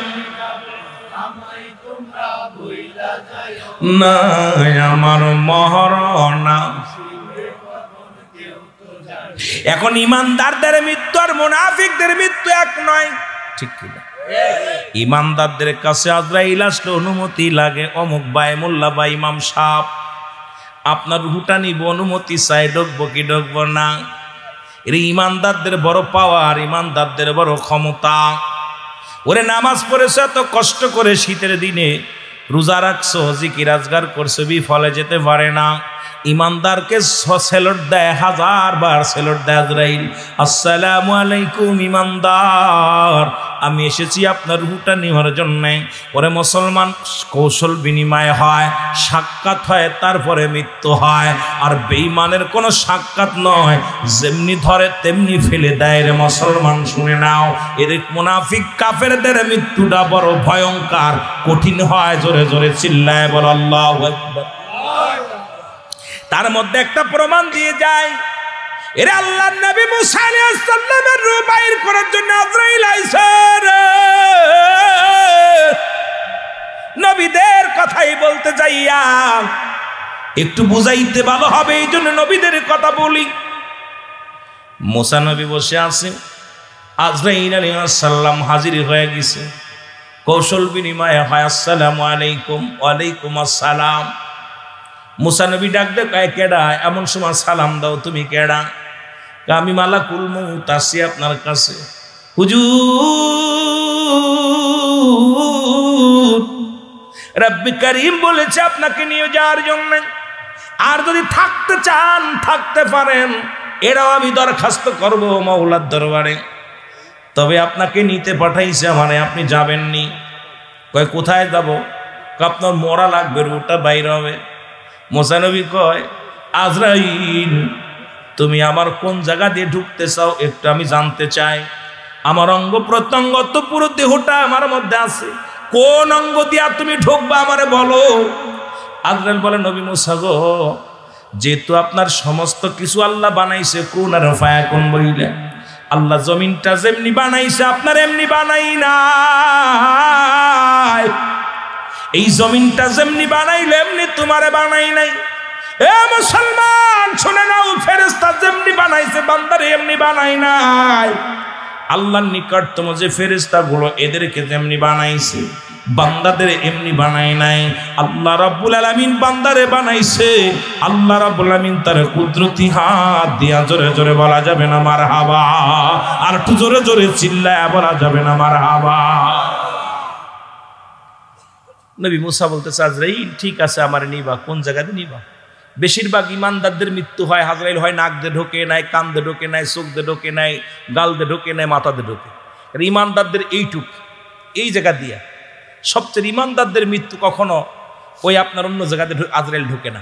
না, আমার মরণ। এখন ইমানদারদের মৃত্যু আর মুনাফিকদের মৃত্যু এক নয়, ঠিক কিনা? ইমানদারদের কাছে আজরাইল আসলে অনুমতি লাগে, অমুক ভাই, মোল্লা ভাই, ইমাম সাহেব আপনার রুহুটা নিব, অনুমতি চাই, ঢুকবো কি ঢুকবো না। এর ইমানদারদের বড় পাওয়ার, ইমানদারদের বড় ক্ষমতা। ওরে নামাজ পড়েছে এত কষ্ট করে, শীতের দিনে রোজা রাখছো, জিকির আজগার করছো, বিফলে যেতে পারে না। ইমানদারকে সেলট দেয়, 1000 বার সেলট দেয় আজরাইল। আসসালামু আলাইকুম ইমানদার, আমি এসেছি আপনার রুহটা নেওয়ার জন্যে। ওরে মুসলমান, কৌশল বিনিময় হয়, সাক্ষাৎ হয়, তারপরে মৃত্যু হয়। আর বেঈমানের কোনো সাক্ষাৎ নয়, যেমনি ধরে তেমনি ফেলে দেয় রে মুসলমান। শুনে নাও, এর মুনাফিক কাফেরদের মৃত্যুটা বড় ভয়ঙ্কর, কঠিন হয়। জোরে জোরে চিল্লায় বল আল্লাহু আকবার। তার মধ্যে একটা প্রমাণ দিয়ে যায়, এর আল্লাহর নবী মুসা আলাইহিস সালামের রূহ বাইর করার জন্য আজরাইল আইছে রে। নবীদের কথাই বলতে যাইয়া একটু বুঝাইতে ভালো হবে, এই জন্য নবীদের কথা বলি। মুসা নবী বসে আছে, আজরাইল আলাইহিস সালাম হাজির হয়ে গেছে। কৌশল বিনিময় হয়, আসসালামু আলাইকুম। ওয়ালাইকুম আসসালাম। মুসা নবী ডাক দে, কয় কেডা? এমন সময় সালাম দাও, তুমি কেডা? আমি মালাকুল মউত, আসি আপনার কাছে। হুজুর, রব্বি করিম বলেছে আপনাকে নিয়ে যাওয়ার জন্য, আর যদি থাকতে চান থাকতে পারেন, এরাও আমি দরখাস্ত করব মাওলার দরবারে। তবে আপনাকে নিতে পাঠাইছে মানে আপনি যাবেননি। কয় কোথায় যাব? আপনার মরা লাগবে, রুহটা বাইর হবে। মুসা নবী কয়, আজরাইল তুমি আমার কোন জায়গা দিয়ে ঢুকতে চাও একটু আমি জানতে চাই। আমার অঙ্গ প্রত্যঙ্গ তো পুরো দেহটা আমার মধ্যে আছে, কোন অঙ্গ দিয়া তুমি ঢুকবা আমারে বলো। আজরাইল বলে নবী মুসা গো, যেহেতু আপনার সমস্ত কিছু আল্লাহ বানাইছে কোন আর ফায়াকুন বইলে, আল্লাহ জমিনটা যেমনি বানাইছে আপনার এমনি বানাই নাই, এই জমিনটা যেমনি বানাইলে এমনি তোমারে বানাই নাই। এ মুসলমান শুনে নাও, ফেরেশতা যেমনি বানাইছে বান্দারে এমনি বানাই নাই। আল্লাহর নিকটতম যে ফেরেশতা গুলো এদেরকে যেমনি বানাইছে বান্দাদের এমনি বানাই নাই। আল্লাহ রাব্বুল আলামিন বান্দারে বানাইছে, আল্লাহ রাব্বুল আলামিন তার কুদরতি হাত দিয়া জোরে জোরে বলা যাবে না মারহাবা, আর একটু জোরে জোরে চিল্লায়া বলা যাবে না মারহাবা। নবী মুসা বলতেছে আজরাইল ঠিক আছে আমার নিবা, কোন জায়গাতে নিবা? বেশিরভাগ ইমানদারদের মৃত্যু হয় আজরাইল হয় নাক দিয়ে ঢোকে নাই, কান দিয়ে ঢোকে নাই, চোখ দিয়ে ঢোকে নাই, গাল দিয়ে ঢোকে নাই, মাথা দিয়ে ঢোকে। ইমানদারদের এইটুক এই জায়গা দিয়া সবচেয়ে ইমানদারদের মৃত্যু কখনো ওই আপনার অন্য জায়গাতে আজরাইল ঢোকে না।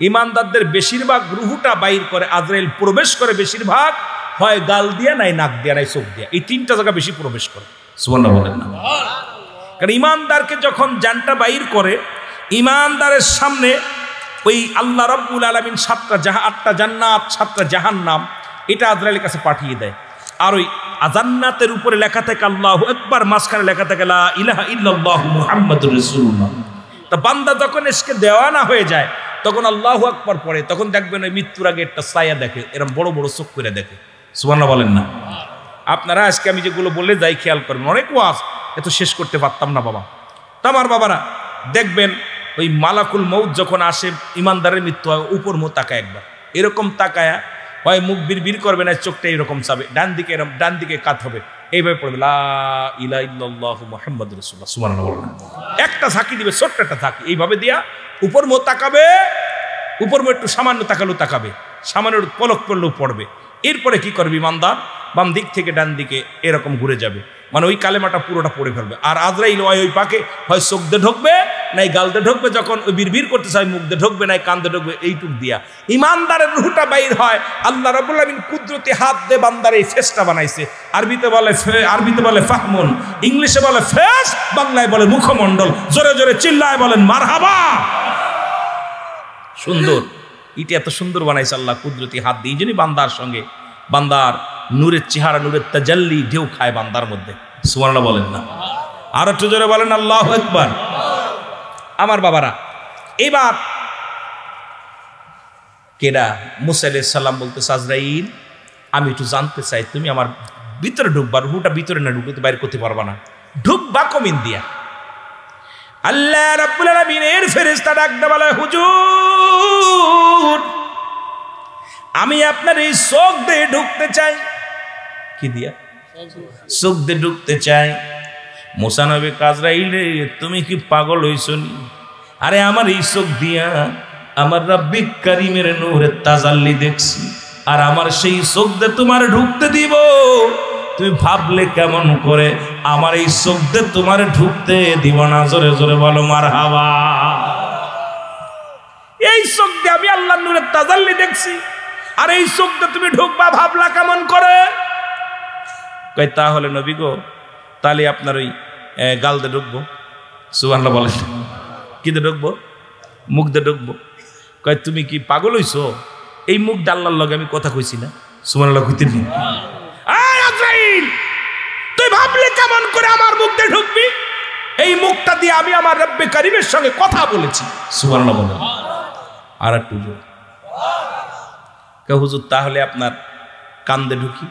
ইমানদারদের বেশিরভাগ রুহুটা বাইর করে আজরাইল প্রবেশ করে বেশিরভাগ হয় গাল দিয়া নাই, নাক দিয়া নাই, চোখ দিয়া, এই তিনটা জায়গা বেশি প্রবেশ করে। সুবহানাল্লাহ বলেন না? কারণ ইমানদারকে যখন জানটা বাইর করে ইমানদারের সামনে ওই আল্লাহ রাব্বুল আলামিন 8টা জান্নাত 7টা জাহান্নাম এটা আজরাইলের কাছে পাঠিয়ে দেয়। আর ওই জান্নাতের উপরে লেখা থাকে আল্লাহু আকবার, মাঝখানে লেখা থাকে লা ইলাহা ইল্লাল্লাহ মুহাম্মাদুর রাসূলুল্লাহ। তা বান্দা যখন এসকে দেওয়ানা হয়ে যায় তখন আল্লাহু আকবার পড়ে, তখন দেখবেন ওই মৃত্যুর আগে একটা ছায়া দেখে, এরকম বড় বড় চোখ করে দেখে। সুবহানাল্লাহ বলেন না? আপনারা আজকে আমি যেগুলো বলে যাই খেয়াল করবেন, অনেক ওয়াজ এত শেষ করতে পারতাম না বাবা। তা আমার বাবারা দেখবেন ওই মালাকুল মউত যখন আসে ইমানদারের মৃত্যু হয় উপর মুখ তাকায় একবার, এরকম তাকায়া হয় মুখ বিড়বিড় করবে না, চোখটা এরকম চাবে, ডান দিকে এরকম, ডান দিকে কাত হবে, এইভাবে পড়বে লা ইলাহা ইল্লাল্লাহু মুহাম্মাদুর রাসূলুল্লাহ। সুবহানাল্লাহ। একটা ঝাঁকি দিবে, ছোট্ট একটা ঝাঁকি, এইভাবে দিয়া উপর মুখ তাকাবে, উপর মুখ একটু সামান্য তাকালেও তাকাবে, সামান্য পলক পড়লেও পড়বে। এরপরে কি করবে ইমানদার? বাম দিক থেকে ডান দিকে এরকম ঘুরে যাবে, মানে ওই কালেমাটা পুরোটা পড়ে ফেলবে। আর আজরাইল ওই পাকে হয় চোখ দিয়ে ঢুকবে নাই গাল দিয়ে ঢুকবে, যখন ওই বিড়বিড় করতে চায় মুখ দিয়ে ঢুকবে নাই কান দিয়ে ঢুকবে, এইটুক দিয়া ইমানদারের রুহটা বাইর হয়। আল্লাহ রাব্বুল আলামিন কুদরতি হাত দিয়ে বান্দার এই ফেসটা বানাইছে। আরবিতে বলে ফাহমুন, ইংলিশে বলে ফেস, বাংলায় বলে মুখমণ্ডল। জোরে জোরে চিল্লায় বলেন মারহাবা। সুন্দর, এটা এত সুন্দর বানাইছে আল্লাহ কুদরতি হাত দিয়ে। এই জন্যই বান্দার সঙ্গে বান্দার নূরের চেহারা, নূরের তাজাল্লি ঢেউ খায় বান্দার মধ্যে। সুবহানাল্লাহ বলেন না? আর একটু জোরে বলেন আল্লাহু আকবার। আমার বাবারা, এবার কেডা? মুসা আলাইহিস সালাম বলতেছে আজরাইল আমি একটু জানতে চাই, তুমি আমার ভিতরে ঢুকবা, রুহুটা ভিতরে না ঢুকতে বাইরে করতে পারবা না, ঢুকবা কমিন দিয়া। আল্লাহ রাব্বুল আলামিনের ফেরেশতা ডাকতে বলে হুজুর আমি আপনার এই চোখ দিয়ে ঢুকতে চাই। কি দিয়া? চোখ দিয়ে ঢুকতে চাই। মুসা নবী আজরাইল রে তুমি কি পাগল হইছো নি? আরে আমার এই চোখ দিয়া আমার রাব্বিক কারীমের নূরের তাজাল্লি দেখছি, আর আমার সেই চোখ দিয়ে তোমার ঢুকতে দিব? তুমি ভাবলে কেমন করে? আমার এই চোখ দিয়ে তোমার ঢুকতে দিব না। জোরে জোরে বলো মারহাবা। এই চোখ দিয়ে আমি আল্লাহর নূরের তাজাল্লি দেখছি, আর এই চোখ দিয়ে তুমি ঢুকবা, ভাবলা কেমন করে? কই তাহলে নবী গো তাহলে আপনার ওই গাল দিয়ে ঢুকবো। সুবহানাল্লাহ বলে। কি দিয়ে ঢুকবো? মুখ দিয়ে ঢুকবো। কয় তুমি কি পাগল হইছো? এই মুখ দিয়ে আল্লাহর লগে আমি কথা কইছি না? সুবহানাল্লাহ কইতে নি? আয় আজরাইল তুই ভাবলে কেমন করে আমার মুখ দিয়ে ঢুকবি? এই মুখটা দিয়ে আমি আমার রব্বে কারীমের সঙ্গে কথা বলেছি। সুবহানাল্লাহ বলে। আর একটু জোরে। কে হুজুর তাহলে আপনার কান দিয়ে ঢুকি?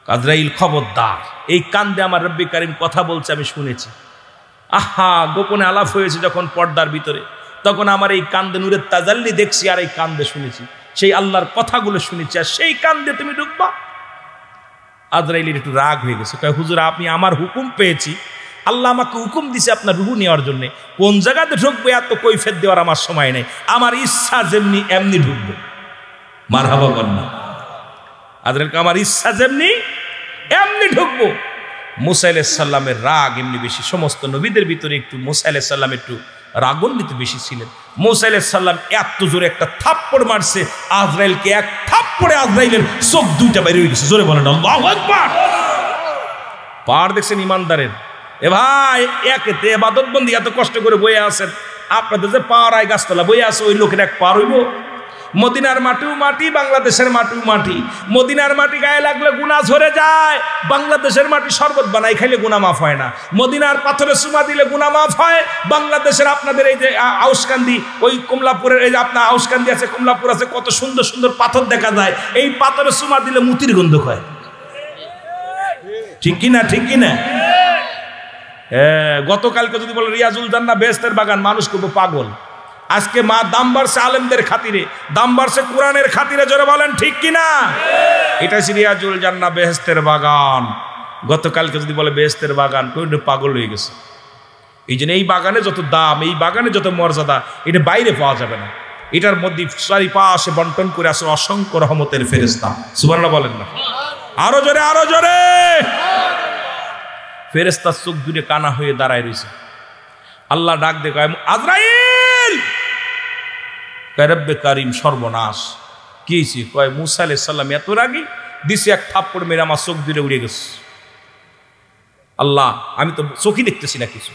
আজরাইল খবরদার, এই কান দিয়ে আমার রব্বে কারীম কথা বলছে আমি শুনেছি। আহা গোপনে আলাপ হয়েছে যখন পর্দার ভিতরে, তখন আমার এই কান দিয়ে নূরের তাজাল্লি দেখছি, আর এই কান দিয়ে শুনেছি, সেই আল্লাহর কথাগুলো শুনেছি, আর সেই কান দিয়ে তুমি ঢুকবা? আজরাইলের একটু রাগ হয়ে গেছে। কয় হুজুর আপনি আমার হুকুম পেয়েছি, আল্লাহ আমাকে হুকুম দিছে আপনার রুহু নেওয়ার জন্য, কোন জায়গাতে ঢুকবো এত কৈফিয়ত দেওয়ার আমার সময় নেই, আমার ইচ্ছা যেমনি এমনি ঢুকবো। মারহাবা বলেন না? আজরাইলকে আমার ইচ্ছা যেমনি এমনি ঢুকবো। মুসা আলাইহিস সালামের রাগ এমনি বেশি, সমস্ত নবীদের ভিতরে একটু মুসা আলাইহিস সালাম একটু রাগান্বিত বেশি ছিলেন। মুসা আলাইহিস সালাম এত জোরে একটা থাপ্পড় মারছে আজরাইলকে, এক থাপ্পড়ে আজরাইলের চোখ দুইটা বাইরে হয়ে গেছে। জোরে বলেন আল্লাহু আকবার। পার দেখছেন ইমানদারের? এ ভাই একেতে ইবাদত বন্দি এত কষ্ট করে বয়ে আছেন, আপনাদের যে পাড়ায় গাছতলা বই আছে ওই লোকের এক পার হইব? মদিনার মাটিও মাটি, বাংলাদেশের মাটিও মাটি। মদিনার মাটি গায়ে লাগলে গুনাহ ঝরে যায়, বাংলাদেশের মাটি শরবত বানাই খাইলে গুনাহ মাফ হয় না। মদিনার পাথরে চুমা দিলে গুনাহ মাফ হয়, বাংলাদেশের আপনাদের এই যে আউশকান্দি, ওই কমলাপুরের এই যে আপনার আউশকান্দি আছে, কমলাপুর আছে, কত সুন্দর সুন্দর পাথর দেখা যায়, এই পাথরে চুমা দিলে মুতির গন্ধ হয়। ঠিক কিনা? ঠিক কিনা? গতকালকে যদি বলে রিয়াজুল জান্নাহ বেহেশতের বাগান, মানুষ করবো পাগল। আজকে মা দাম বাড়ছে আলেমদের খাতিরে, দাম বাড়ছে কোরআনের খাতিরে, জোরে বলেন ঠিক কিনা? এটা রিয়াজুল জান্নাহ বেহেশতের বাগান। গতকালকে যদি বলে বেহেশতের বাগান, কেউ পাগল হয়ে গেছে। এই জন্য এই বাগানে যত দাম, এই বাগানে যত মর্যাদা, এটা বাইরে পাওয়া যাবে না। এটার মধ্যে চারিপাশে বন্টন করে আসে অসংখ্য রহমতের ফেরেশতা। সুবহানাল্লাহ বলেন না? আরো জোরে, আরো জোরে। ফেরেশতার চোখ দুটো কানা হয়ে দাঁড়ায় রয়েছে। আল্লাহ ডাক দিয়ে কয়, আজরাইল! রব্বে কারিম, সর্বনাশ। কি হয়েছে? কয়, মুসা আলাইহিস সালাম এত রাগী, দিছে এক থাপ্পড় মেরে আমার চোখ দুটো উড়ে গেছে। আল্লাহ, আমি তো চোখই দেখতেছি না কিছু।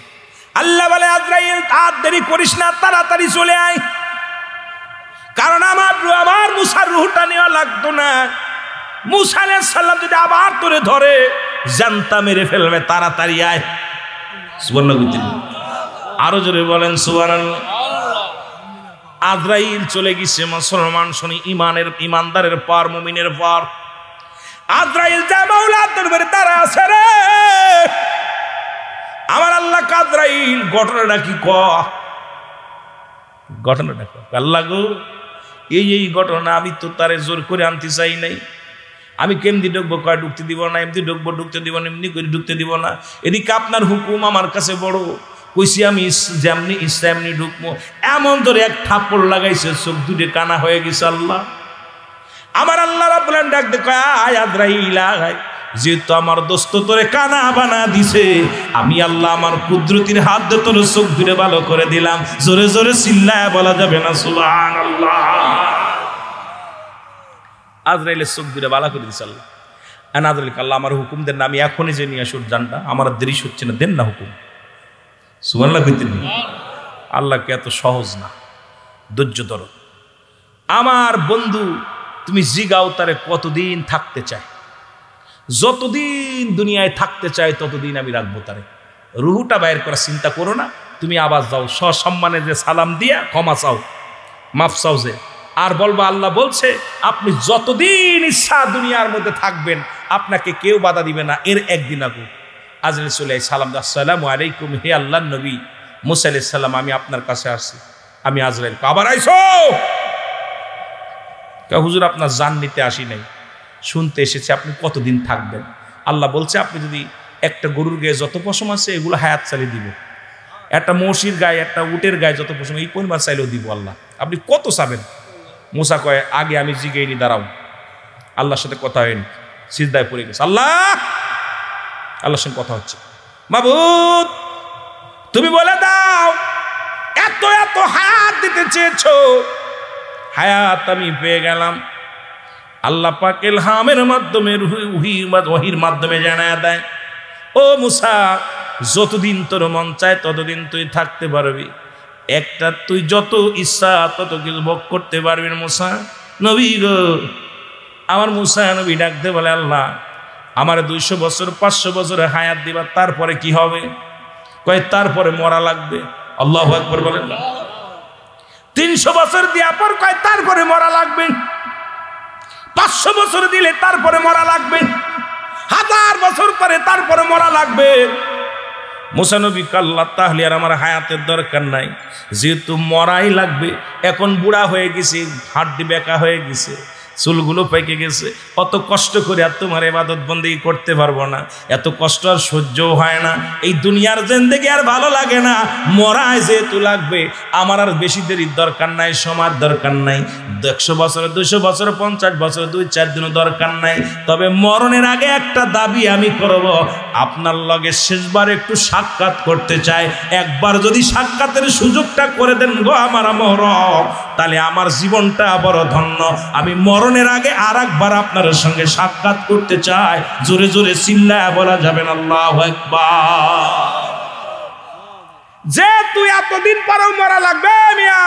আল্লাহ বলে, আজরাইল আর দেরি করিস না, তাড়াতাড়ি চলে আয়, কারণ আমার মুসার রূহটা নেওয়া লাগতো না। মুসা আলাইহিস সালাম যদি আবার তোরে ধরে জানতা মেরে ফেলবে, তাড়াতাড়ি আয়। সুবহানাল্লাহ। আরো জোরে বলেন সুবহানাল্লাহ। আজরাইল চলে গেছে। মুসলমান শুনি ইমানদারের পার, মুমিনের পার। আজরাইল যা মাওলার দরবারে দাঁড়া আছে রে আমার আল্লাহ। আজরাইল ঘটনাটা কি ঘটনাটা আল্লাহ গো, এই ঘটনা আমি তো তারে জোর করে আনতে চাই নাই। আমি কেমনি ঢুকবো? কয় ঢুকতে দিব না। এমনি ঢুকবো, ঢুকতে দিব না। এমনি করে ঢুকতে দিব না। এদিকে আপনার হুকুম আমার কাছে বড়, কইছি আমি যেমনি ইচ্ছা এমনি ঢুকবো। এমন ধরে এক থাপ্পড় লাগাইছে, চোখ দুটো কানা হয়ে গেছে। আল্লাহ, আমার আল্লাহ রাব্বুল আলামিন ডাক দে কয়, আয় আজরাইল আয়, যেহেতু আমার দোস্ত তোরে কানা বানা দিছে, আমি আল্লাহ আমার কুদরতির হাত দিয়ে তোর চোখ দুটো ভালো করে দিলাম। জোরে জোরে চিল্লায় বলা যাবে না সুবহানাল্লাহ। আজরাইলের চোখ দুটো ভালো করে দিছে আল্লাহ। আজরাইল, আল্লাহ আমার হুকুম দেন না, আমি এখনই যে নিয়ে আসুন জানটা, আমার দেরি হচ্ছে না, দেন না হুকুম। সুবহানাল্লাহ কইতেন। আল্লাহকে এত সহজ না, ধৈর্য ধরো। আমার বন্ধু, তুমি জিগাও তারে কতদিন থাকতে চায়। যতদিন দুনিয়ায় থাকতে চায় ততদিন আমি রাখবো তারে। রুহুটা বাইর করার চিন্তা করো না, তুমি আবার যাও সসম্মানে যে সালাম দিয়া ক্ষমা চাও, মাফ চাও যে, আর বলবা আল্লাহ বলছে আপনি যতদিন ইচ্ছা দুনিয়ার মধ্যে থাকবেন, আপনাকে কেউ বাধা দিবে না। এর একদিন আগে আজরাইল চলে সালাম, আসসালামু আলাইকুম, হে আল্লাহর নবী মুসা আলাইহিস সালাম, আমি আপনার কাছে আসছি। আমি আজরাইল, আবার আইছো? হুজুর আপনার জান নিতে আসি নাই, শুনতে এসেছে আপনি কতদিন থাকবেন। আল্লাহ বলছে আপনি যদি একটা গরুর গায়ে যত পশম আছে এগুলো হায়াত চালিয়ে দিব, একটা মহিষের গায়ে, একটা উটের গায়ে যত পশম এই পরিমাণ চাইলেও দিব আল্লাহ, আপনি কত চাবেন? মুসা কয়, আগে আমি জিগাইনি, দাঁড়াও। আল্লাহর সাথে কথা হয়নি, সিজদায় পড়ে গেছে। আল্লাহর সঙ্গে কথা হচ্ছে, মাবুদ তুমি বলে দাও, এত এত হায়াত দিতে চেয়েছো, হায়াত আমি পেয়ে গেলাম। আল্লাহ পাক ইলহামের মাধ্যমে, ওহীর মাধ্যমে জানায়া দেয়, ও মুসা যতদিন তোর মন চায় ততদিন তুই থাকতে পারবি, একটা তুই যত ইচ্ছা তত কিছু ভোগ করতে পারবি। মুসা নবী গো, আমার মুসা নবী ডাকতে বলে, আল্লাহ আমার 200 বছর 500 বছর হায়াত দিবা, তারপরে কি হবে? কয় তারপরে মরা লাগবে। আল্লাহু আকবার বলেন। 300 বছর দেওয়ার পর কয় তারপরে মরা লাগবে। 500 বছর দিলে তারপরে মরা লাগবে। 1000 বছর পরে তারপরে মরা লাগবে। মুসা নবী আল্লাহ তাহলে আর আমার হায়াতের দরকার নাই, যেহেতু মরাই লাগবে। এখন বুড়া হয়ে গেছি, হাড্ডি বেঁকা হয়ে গেছে, চুলগুলো পেকে গেছে, অত কষ্ট করে আর তোমার ইবাদত বন্দেগী করতে পারবো না, এত কষ্ট আর সহ্যও হয় না, এই দুনিয়ার জিন্দেগি আর ভালো লাগে না, মরায় যেহেতু লাগবে, আমার আর বেশি দেরির দরকার নাই, সময়ের দরকার নাই, 100 বছর 200 বছর 50 বছর 2-4 দিনও দরকার নাই। তবে মরণের আগে একটা দাবি আমি করব, আপনার লগে শেষবার একটু সাক্ষাৎ করতে চাই। একবার যদি সাক্ষাতের সুযোগটা করে দেন গো আমার মরণ, তাহলে আমার জীবনটা বড় ধন্য। আমি মরণের আগে আর একবার আপনার সঙ্গে সাক্ষাৎ করতে চাই। জোরে জোরে চিল্লায় বলা যাবেন আল্লাহু আকবার। যে তুই এতদিন পরেও মরা লাগবে মিয়া,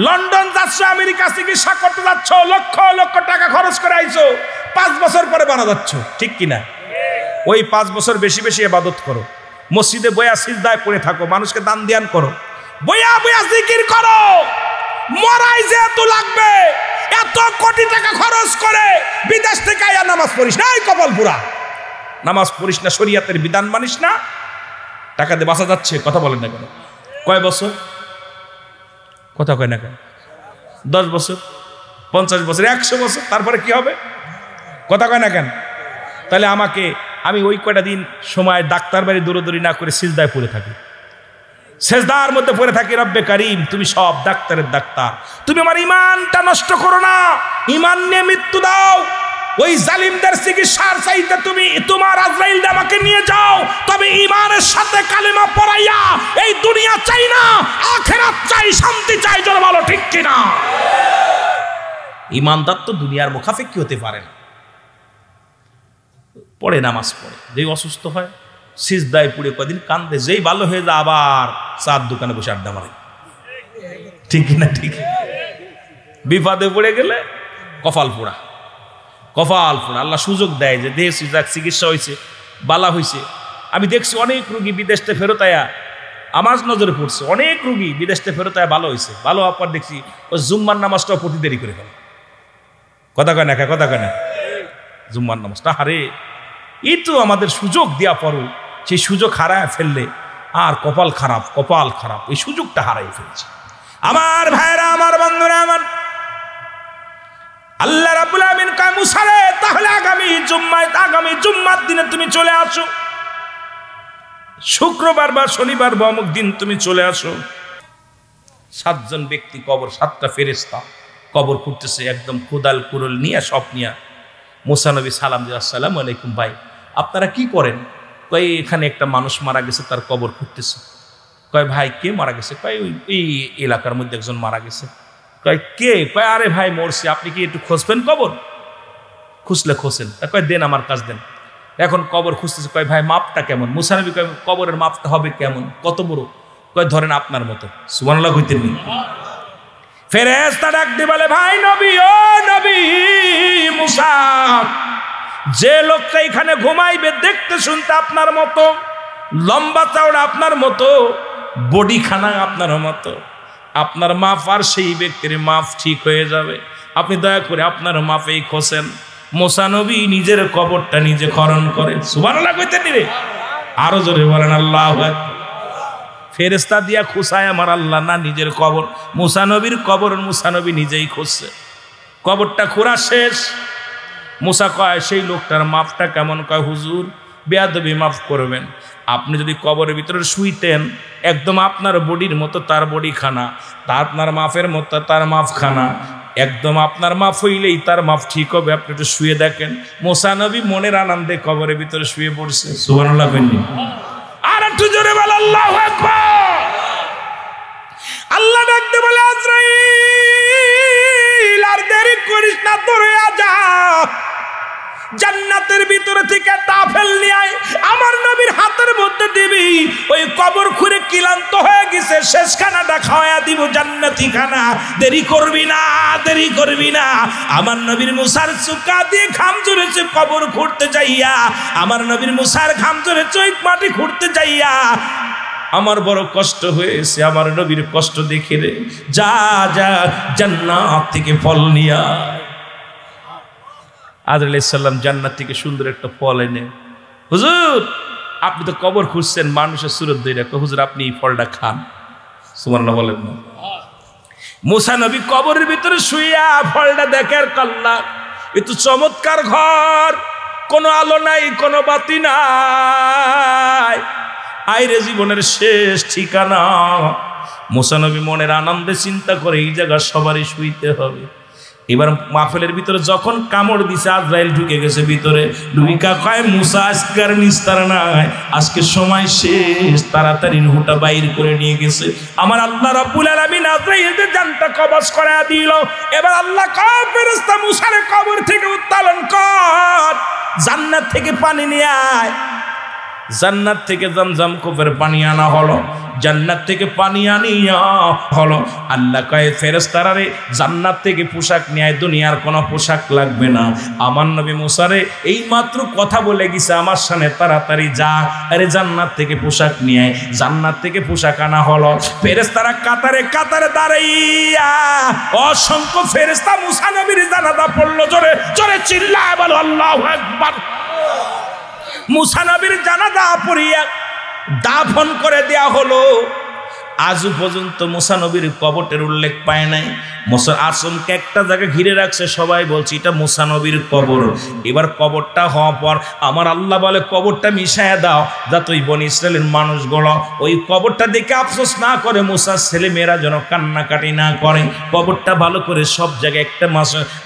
লন্ডন যাচ্ছ, আমেরিকা চিকিৎসা করতে যাচ্ছ, লক্ষ লক্ষ টাকা খরচ করে আইছো, 5 বছর পরে মারা যাচ্ছ, ঠিক কিনা? ওই 5 বছর বেশি বেশি ইবাদত করো, মসজিদে বয়া সিজদায় পড়ে থাকো, মানুষকে দান দিয়ান করো, বয়া বয়া জিকির করো। মরাই যেহেতু লাগবে, এত কোটি টাকা খরচ করে বিদেশ থেকে আয়া নামাজ পড়িস না, এই কপাল পুরা নামাজ পড়িস না, শরীয়তের বিধান মানিস না, টাকা দিয়ে বাঁচা যাচ্ছে, কথা বলেন না কেন? কয় বছর কথা কয় না কেন? 10 বছর, 50 বছর, 100 বছর, তারপরে কি হবে? কথা কয় না কেন? তাহলে আমি ওই কয়টা দিন সময় ডাক্তার বাড়ি দৌড়দৌড়ি না করে সিজদায় পড়ে থাকি, সেজদার মধ্যে পড়ে থাকি, রব্বে কারীম তুমি সব ডাক্তারের ডাক্তার, তুমি আমার ইমানটা নষ্ট করো না, ইমান নিয়ে মৃত্যু দাও। ওই জালিমদের চিকিৎসার চাইতে তুমি তোমার আজরাইল আমাকে নিয়ে যাও, তবে ইমানের সাথে কালেমা পড়াইয়া এই দুনিয়া চাই না, আখিরাত চাই, শান্তি চাই, জোরে বলো ঠিক কিনা? ইমানদার তো দুনিয়ার মুখাপেক্ষী হতে পারে না, পড়ে নামাজ পড়ে, যেই অসুস্থ হয় সিজদায় পুড়ে কদিন কান্দে, যেই ভালো হয়ে যায় আবার চার দোকানে বসে আড্ডা মারে, ঠিক কিনা? ঠিক। বিপদে পড়ে গেলে কপাল পোড়া, কপাল পোড়া। আল্লাহ সুযোগ দেয় যে দেহ চিকিৎসা হয়েছে, বালা হয়েছে। আমি দেখছি অনেক রুগী বিদেশ থেকে ফেরত আয়া, আমার নজরে পড়ছে, অনেক রুগী বিদেশ থেকে ফেরত আয়া ভালো হয়েছে, ভালো হওয়ার পর দেখছি ওই জুম্মার নামাজটাও প্রতি দেরি করে ফেলে। কথা কয় না, কথা কয় না? জুম্মার নামাজটা হারে, এই তো আমাদের সুযোগ দেওয়া পরও সেই সুযোগ হারায় ফেললে আর কপাল খারাপ, কপাল খারাপ, এই সুযোগটা হারাই ফেলছে। আমার ভাইরা, আমার বন্ধুরা, আমার আল্লাহ রাব্বুল আমিন কয় মুসা রে, তাহলে আগামী জুম্মার দিনে তুমি চলে আসো, শুক্রবার বা শনিবার বা অমুক দিন তুমি চলে আসো। 7 জন ব্যক্তি কবর, 7টা ফেরেশতা কবর খুঁড়তেছে, একদম কোদাল কুড়ুল নিয়ে, সব নিয়ে। মুসা নবী সালাম দিয়ে, আসসালামু আলাইকুম ভাই, আপনারা কি করেন? কয় এখানে একটা মানুষ মারা গেছে, তার কবর খুঁড়তেছে। কয় ভাই কে মারা গেছে? কয় এই এলাকার মধ্যে একজন মারা গেছে। কয় কে? কয় আরে ভাই মরছে, আপনি কি একটু খুঁজবেন কবর? খুঁজলে খোঁজেন। কয় দেন, আমার কাজ দেন। এখন কবর খুঁজতেছে। কয় ভাই মাপটা কেমন? মুসা নবী কয় কবরের মাপটা হবে কেমন, কত বড়? কয় ধরেন আপনার মতো। সুবহানাল্লাহ কইতেন নি? ফেরেশতা ডাক দিয়ে বলে, ভাই নবী, ও নবী মুসা, যে লোকটা এখানে ঘুমাইবে দেখতে শুনতে আপনার মতো, লম্বা চওড়া আপনার মতো, বডি খানা আপনার মতো, আপনার মাপ আর সেই ব্যক্তির মাপ ঠিক হয়ে যাবে। আপনি দয়া করে আপনার মাপেই খোঁজেন। মুসা নবী নিজের কবরটা নিজে খনন করেন। সুবহানাল্লাহ কইতেন নি রে? আরো জোরে বলেন আল্লাহু আকবার। ফেরেশতা দিয়া খুঁসায় আমার আল্লাহ না, নিজের কবর, মুসা নবীর কবর মুসা নবী নিজেই খুঁজছে। কবরটা খোঁড়া শেষ। মুসা কয় সেই লোকটার মাপটা কেমন? কয় হুজুর বেয়াদবি মাফ করবেন, আপনি যদি কবরের ভিতরে শুইতেন একদম আপনার বডির মতো তার বডি খানা, তা আপনার মাফের মতো তার মাফ খানা, একদম আপনার মাফ হইলেই তার মাফ ঠিক হবে, আপনি একটু শুয়ে দেখেন। মুসা নবী মনের আনন্দে কবরের ভিতরে শুয়ে পড়ছে। সুবহানাল্লাহ বললি? আর একটু জোরে বল আল্লাহু আকবার। আল্লাহ ডাকতে বলে, আজরাইল আর দেরি করিস না, তোরে আজা জান্নাতের ভিতরে থেকে একটা আপেল নিয়ে আয়, আমার নবীর হাতের মধ্যে দিবি। ওই কবর খুঁড়ে ক্লান্ত হয়ে গেছে, শেষ খানাটা খাওয়া দিব, জান্নাতি খানা। দেরি করবি না, দেরি করবি না। আমার নবীর মুসার চুকা দিয়ে ঘাম ঝরেছে কবর খুঁড়তে যাইয়া, আমার নবীর মুসার ঘাম ঝরেছে ওই মাটি খুঁড়তে যাইয়া। আমার বড় কষ্ট হয়েছে, আমার নবীর কষ্ট দেখে রে, যা যা জান্নাত থেকে ফল নিয়া। আদর আলাইহিস সালাম জান্নাত থেকে সুন্দর একটা ফল এনে, হুজুর আপনি তো কবর খুঁজছেন মানুষের সুরত ধরে, হুজুর আপনি এই ফলটা খান। সুবহানাল্লাহ বলেন না? মুসা নবী কবরের ভিতরে শুইয়া ফলটা দেখেন, কাল্লা এ তো চমৎকার ঘর, কোনো আলো নাই, কোনো বাতি নাই, আইরে জীবনের শেষ ঠিকানা। মুসা নবী মনের আনন্দে চিন্তা করে এই জায়গা সবারই শুইতে হবে। এবার মাহফিলের ভিতরে যখন কামড় দিছে, আজরাইল ঢুকে গেছে ভিতরে, ঢুকা কয় মুসা আজকের নিস্তার নাই, আজকে সময় শেষ, তাড়াতাড়ি রুহটা বাইর করে নিয়ে গেছে। আমার আল্লাহ রাব্বুল আলামিন আজরাইলকে জানটা কবজ করে দিল। এবার আল্লাহ কয় ফেরেশতা মুসারে কবর থেকে উত্তোলন কর, জান্নাত থেকে পানি নিয়ে আয়। জান্নাত থেকে জমজম কূপের পানি আনা হলো, জান্নাত থেকে পানি আনিয়া হলো আল্লাহ কয় ফেরেশতারা রে জান্নাত থেকে পোশাক নিয়ে দুনিয়ার কোনো পোশাক লাগবে না। আমার নবী মুসা রে এই মাত্র কথা বলে গেছে আমার সামনে তাড়াতাড়ি যা, আরে জান্নাত থেকে পোশাক নিয়ে জান্নাত থেকে পোশাক আনা হলো। ফেরেশতারা কাতারে কাতারে দাঁড়াইয়া অসংখ্য ফেরেশতা মুসা নবীর জানাজা পড়লো। জোরে জোরে চিল্লায় বলো আল্লাহু আকবার। মুসা নবীর জানাজা পড়িয়া দাফন করে দেয়া হলো। আজও পর্যন্ত মুসা নবীর কবরের উল্লেখ পায় নাই। মুসা আসমকে একটা জায়গায় ঘিরে রাখছে, সবাই বলছে এটা মুসা নবীর কবর। এবার কবরটা হওয়ার পর আমার আল্লাহ বলে কবরটা মিশায়া দাও, যাতে ওই বনি ইসরায়েলের মানুষগুলো ওই কবরটা দেখে আফসোস না করে, মুসার ছেলে মেয়েরা যেন কান্নাকাটি না করে। কবরটা ভালো করে সব জায়গায় একটা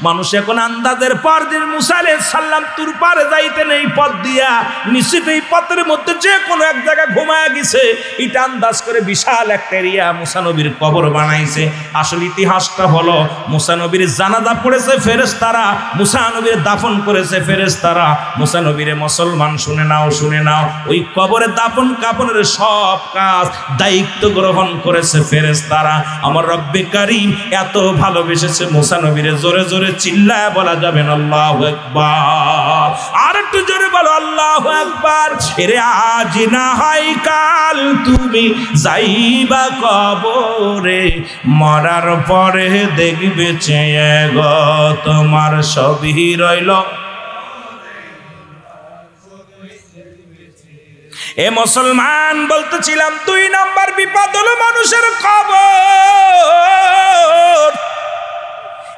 মানুষ এখন আন্দাজের পার দিন মুসা আলাইহিস সালাম তুর পারে যাইতেন এই পথ দিয়া, নিশ্চিত এই পথের মধ্যে যে কোনো এক জায়গায় ঘুমায় গেছে, এটা আন্দাজ করে বিশাল একটা এরিয়া মুসা নবীর কবর বানাইছে। আসল ইতিহাসটা হলো মুসা নবীর জানাজা পড়েছে ফেরেশতারা, মুসা নবীর দাফন করেছে ফেরেশতারা। মুসা নবীর মুসলমান শুনে নাও শুনে নাও, ওই কবরে দাফন কাফনের সব কাজ দায়িত্ব গ্রহণ করেছে ফেরেশতারা। আমার রব্বে কারীম এত ভালোবেসেছে মুসা নবীরে, জোরে জোরে চিল্লায় বলা যাবে না আল্লাহু আকবার। আর একটু জোরে বলো আল্লাহু আকবার। এরে আজ না হয় কাল তুমি যাইবা কবরে, মরার পরে দেখবে চেয়ে গো তোমার সবই রইল। এ মুসলমান বলতেছিলাম 2 নম্বর বিপদ হলো মানুষের কবর।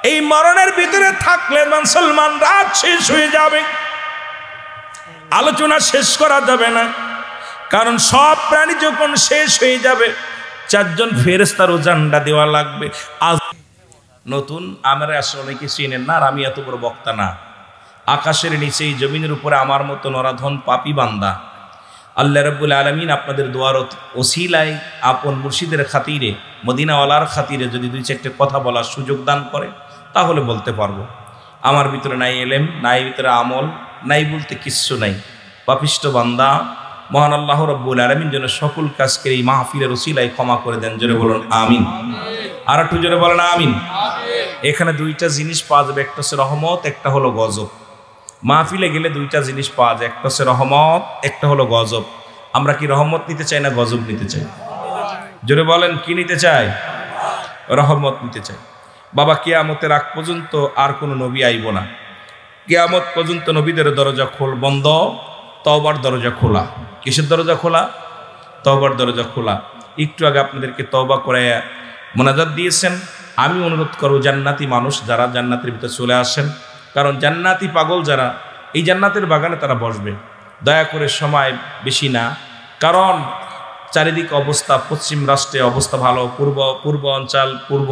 এই মরণের ভিতরে থাকলে মুসলমান রাত শেষ হয়ে যাবে, আলোচনা শেষ করা যাবে না, কারণ সব প্রাণী যখন শেষ হয়ে যাবে 4 জন ফেরেশতারও জান্ডা দেওয়া লাগবে। আজ নতুন আমরা আসলে অনেকে চিনেন না, আর আমি এত বড় বক্তা না। আকাশের নিচে এই জমিনের উপরে আমার মতো নরাধন পাপী বান্দা আল্লাহ রাব্বুল আলামিন আপনাদের দোয়ার ওসিলায় আপন মুর্শিদের খাতিরে মদিনাওয়ালার খাতিরে যদি 2-4টা কথা বলার সুযোগ দান করে তাহলে বলতে পারবো। আমার ভিতরে নাই এলেম, নাই ভিতরে আমল, নাই বলতে কিচ্ছু নাই। পাপিষ্ট বান্দা মহান আল্লাহ রাব্বুল আলামিন যেন সকল কাজকে এই মাহফিলের ওসিলায় ক্ষমা করে দেন। জোরে বলুন আমিন। আর একটু জোরে বলেন আমিন। এখানে 2টা জিনিস পাওয়া যাবে, একটা হচ্ছে রহমত, একটা হলো গজব। মাহফিলে গেলে 2টা জিনিস পাওয়া যায়, একটা হচ্ছে রহমত, একটা হলো গজব। আমরা কি রহমত নিতে চাই না গজব নিতে চাই? জোরে বলেন কি নিতে চাই? রহমত নিতে চাই। বাবা কিয়ামতের আগ পর্যন্ত আর কোনো নবী আইব না। কিয়ামত পর্যন্ত নবীদের দরজা বন্ধ, তওবার দরজা খোলা। কিসের দরজা খোলা? তওবার দরজা খোলা। একটু আগে আপনাদেরকে তওবা করে মোনাজাত দিয়েছেন। আমি অনুরোধ করব জান্নাতি মানুষ যারা জান্নাতের ভিতরে চলে আসেন, কারণ জান্নাতি পাগল যারা এই জান্নাতের বাগানে তারা বসবে। দয়া করে সময় বেশি না, কারণ চারিদিক অবস্থা, পশ্চিম রাষ্ট্রে অবস্থা ভালো, পূর্ব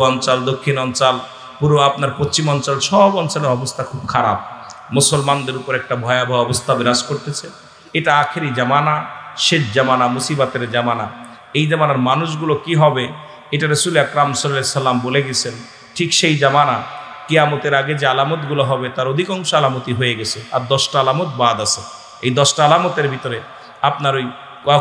অঞ্চল, দক্ষিণ অঞ্চল, পুরো আপনার পশ্চিম অঞ্চল, সব অঞ্চলের অবস্থা খুব খারাপ। মুসলমানদের উপর একটা ভয়াবহ অবস্থা বিরাজ করতেছে। এটা আখেরি জামানা, শেষ জামানা, মুসিবতের জামানা। এই জামানার মানুষগুলো কি হবে এটা রাসূল আকরাম সাল্লাল্লাহু আলাইহি সাল্লাম বলে গেছেন। ঠিক সেই জামানা কিয়ামতের আগে যে আলামতগুলো হবে তার অধিকাংশ আলামতই হয়ে গেছে, আর 10টা আলামত বাদ আছে। এই 10টা আলামতের ভিতরে আপনার ওই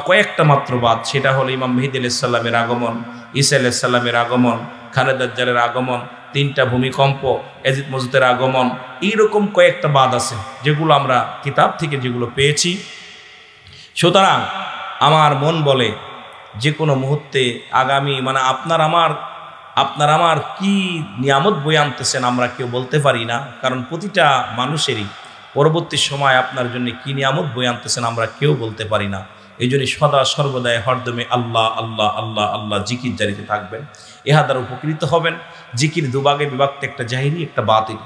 কয়েকটা মাত্র বাদ, সেটা হলো ইমাম মেহেদী আলাইহিস সালামের আগমন, ঈসা আলাইহিস সালামের আগমন, খানে দাজ্জালের আগমন, 3টা ভূমিকম্প, ইয়াজিদ মজুদের আগমন, এইরকম কয়েকটা বাদ আছে যেগুলো আমরা কিতাব থেকে যেগুলো পেয়েছি। সুতরাং আমার মন বলে যে কোনো মুহূর্তে আগামী মানে আপনার আমার কি নিয়ামত বয়ে আনতেছেন আমরা কেউ বলতে পারি না, কারণ প্রতিটা মানুষেরই পরবর্তী সময় আপনার জন্য কি নিয়ামত বয়ে আনতেছেন আমরা কেউ বলতে পারি না। এই জন্য সদা সর্বদাই হরদমে আল্লাহ আল্লাহ আল্লাহ আল্লাহ জিকির জারিতে থাকবেন, ইহা দ্বারা উপকৃত হবেন। জিকির দুভাগে বিভক্ত, একটা জাহিরি একটা বাতিল।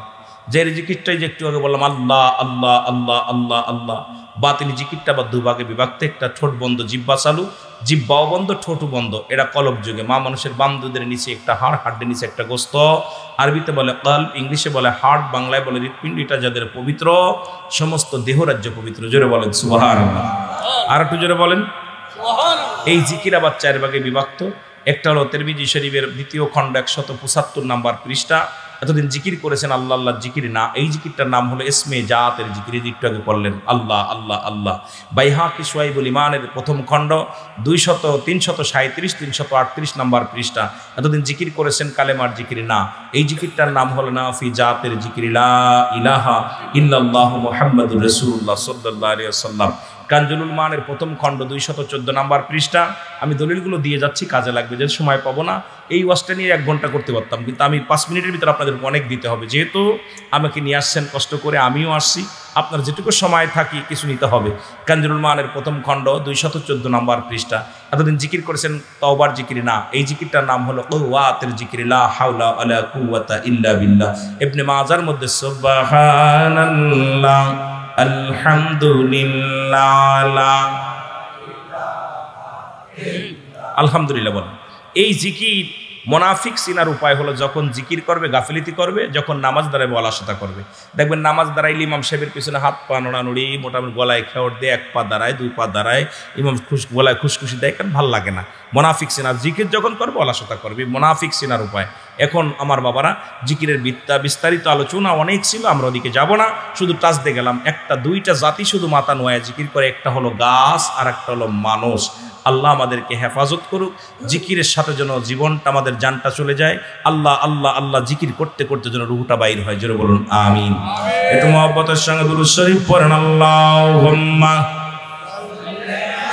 জাহিরি জিকিরটাই যে একটু আগে বললাম আল্লাহ আল্লাহ আল্লাহ আল্লাহ আল্লাহ, বাতিল জিকিরটা বা দুভাগে বিভক্ত, একটা ঠোঁট বন্ধ জিব্বা চালু, জিব্বাও বন্ধ ঠোঁটও বন্ধ। এটা কলব যুগে মা মানুষের বান্ধুদের নিচে একটা হাড়ের নিচে একটা গোস্ত, আরবিতে বলে কলব, ইংলিশে বলে হার্ট, বাংলায় বলে হৃৎপিণ্ড। এটা যাদের পবিত্র, সমস্ত দেহরাজ্য পবিত্র। জোরে বলেন সুবহানাল্লাহ। আর একটু জোরে বলেন সুবহানাল্লাহ। এই জিকির আবার 4 ভাগে বিভক্ত। একটা হলো তিরমিজি শরীফের 2য় খণ্ড 175 নম্বর পৃষ্ঠা, এতদিন জিকির করেছেন আল্লাহ আল্লাহ জিকির না, এই জিকিরটার নাম হলো ইসমে জাতের জিকির। একটু আগে পড়লেন আল্লাহ আল্লাহ আল্লাহ। বাইহাকি শুআইবুল ঈমানের প্রথম খণ্ড 337 নম্বর পৃষ্ঠা। এতদিন জিকির করেছেন কালেমার জিকির না, এই জিকিরটার নাম হলো নাফি জাতের জিকির, লা ইলাহা ইল্লাল্লাহু মুহাম্মাদুর রাসূলুল্লাহ সাল্লাল্লাহু আলাইহি ওয়াসাল্লাম। কানজুলুল মানের প্রথম খণ্ড 214 নম্বর পৃষ্ঠা। আমি দলিলগুলো দিয়ে যাচ্ছি, কাজে লাগবে। যে সময় পাবো না, এই ওয়াজটা নিয়ে 1 ঘন্টা করতে পারতাম, কিন্তু আমি 5 মিনিটের ভিতরে আপনাদেরকে অনেক দিতে হবে। যেহেতু আমাকে নিয়ে আসছেন কষ্ট করে, আমিও আসছি, আপনার যেটুকু সময় থাকি কিছু নিতে হবে। কানজুলুল মানের প্রথম খণ্ড 214 নম্বর পৃষ্ঠা। এতদিন জিকির করেছেন তওবার জিকির না, এই জিকিরটার নাম হলো কুওয়াতের জিকির, লা হাওলা ওয়ালা কুওয়াতা ইল্লা বিল্লাহ। ইবনে মাজার মধ্যে সুবহানাল্লাহ আলহামদুলিল্লাহ, আলহামদুলিল্লাহ বলেন। এই জিকির মুনাফিক চিনার উপায় হলো যখন জিকির করবে গাফিলতি করবে, যখন নামাজ দাঁড়াবে অলসতা করবে। দেখবেন নামাজ দাঁড়াইলে ইমাম সাহেবের পিছনে হাত পা নড়ানড়ি, মোটামুটি গলায় খেওয়ার দিয়ে 1 পা দাঁড়ায় 2 পা দাঁড়ায়, ইমাম গলায় খুশখুশি দেয়, কারণ ভাল লাগে না। মুনাফিক চিনার জিকির যখন করবে অলসতা করবে, মুনাফিক চিনার উপায়। এখন আমার বাবারা জিকিরের বিস্তারিত আলোচনা অনেক ছিল, আমরা ওদিকে যাব না, শুধু টাচ দিয়ে গেলাম। 1-2টা জাতি শুধু মাথা নোয়ায় জিকির করে, একটা হলো গাছ আর একটা হলো মানুষ। আল্লাহ আমাদেরকে হেফাজত করুক, জিকিরের সাথে যেন জীবনটা আমাদের জানটা চলে যায়। আল্লাহ আল্লাহ আল্লাহ জিকির করতে করতে যেন রুহটা বাইর হয়, জোরে বলুন আমিন। একটু মহব্বতের সঙ্গে দুরূদ শরীফ পড়েন, আল্লাহুম্মা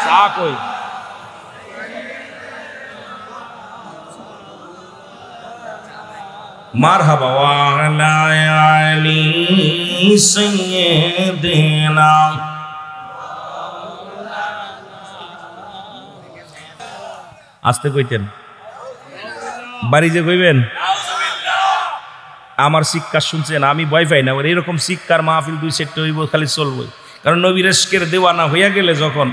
সাকই মারহাবা ওয়া আলা আলি সাইয়্যিদিনা। আসতে কইতেন, বাড়ি যে কইবেন আমার শিক্ষা শুনছেন, আমি ভয় পাই না। এরকম শিক্ষার মাহফিল 2 সেট হইব, খালি চলবই। কারণ নবীর ইশকের দেওয়ানা হইয়া গেলে যখন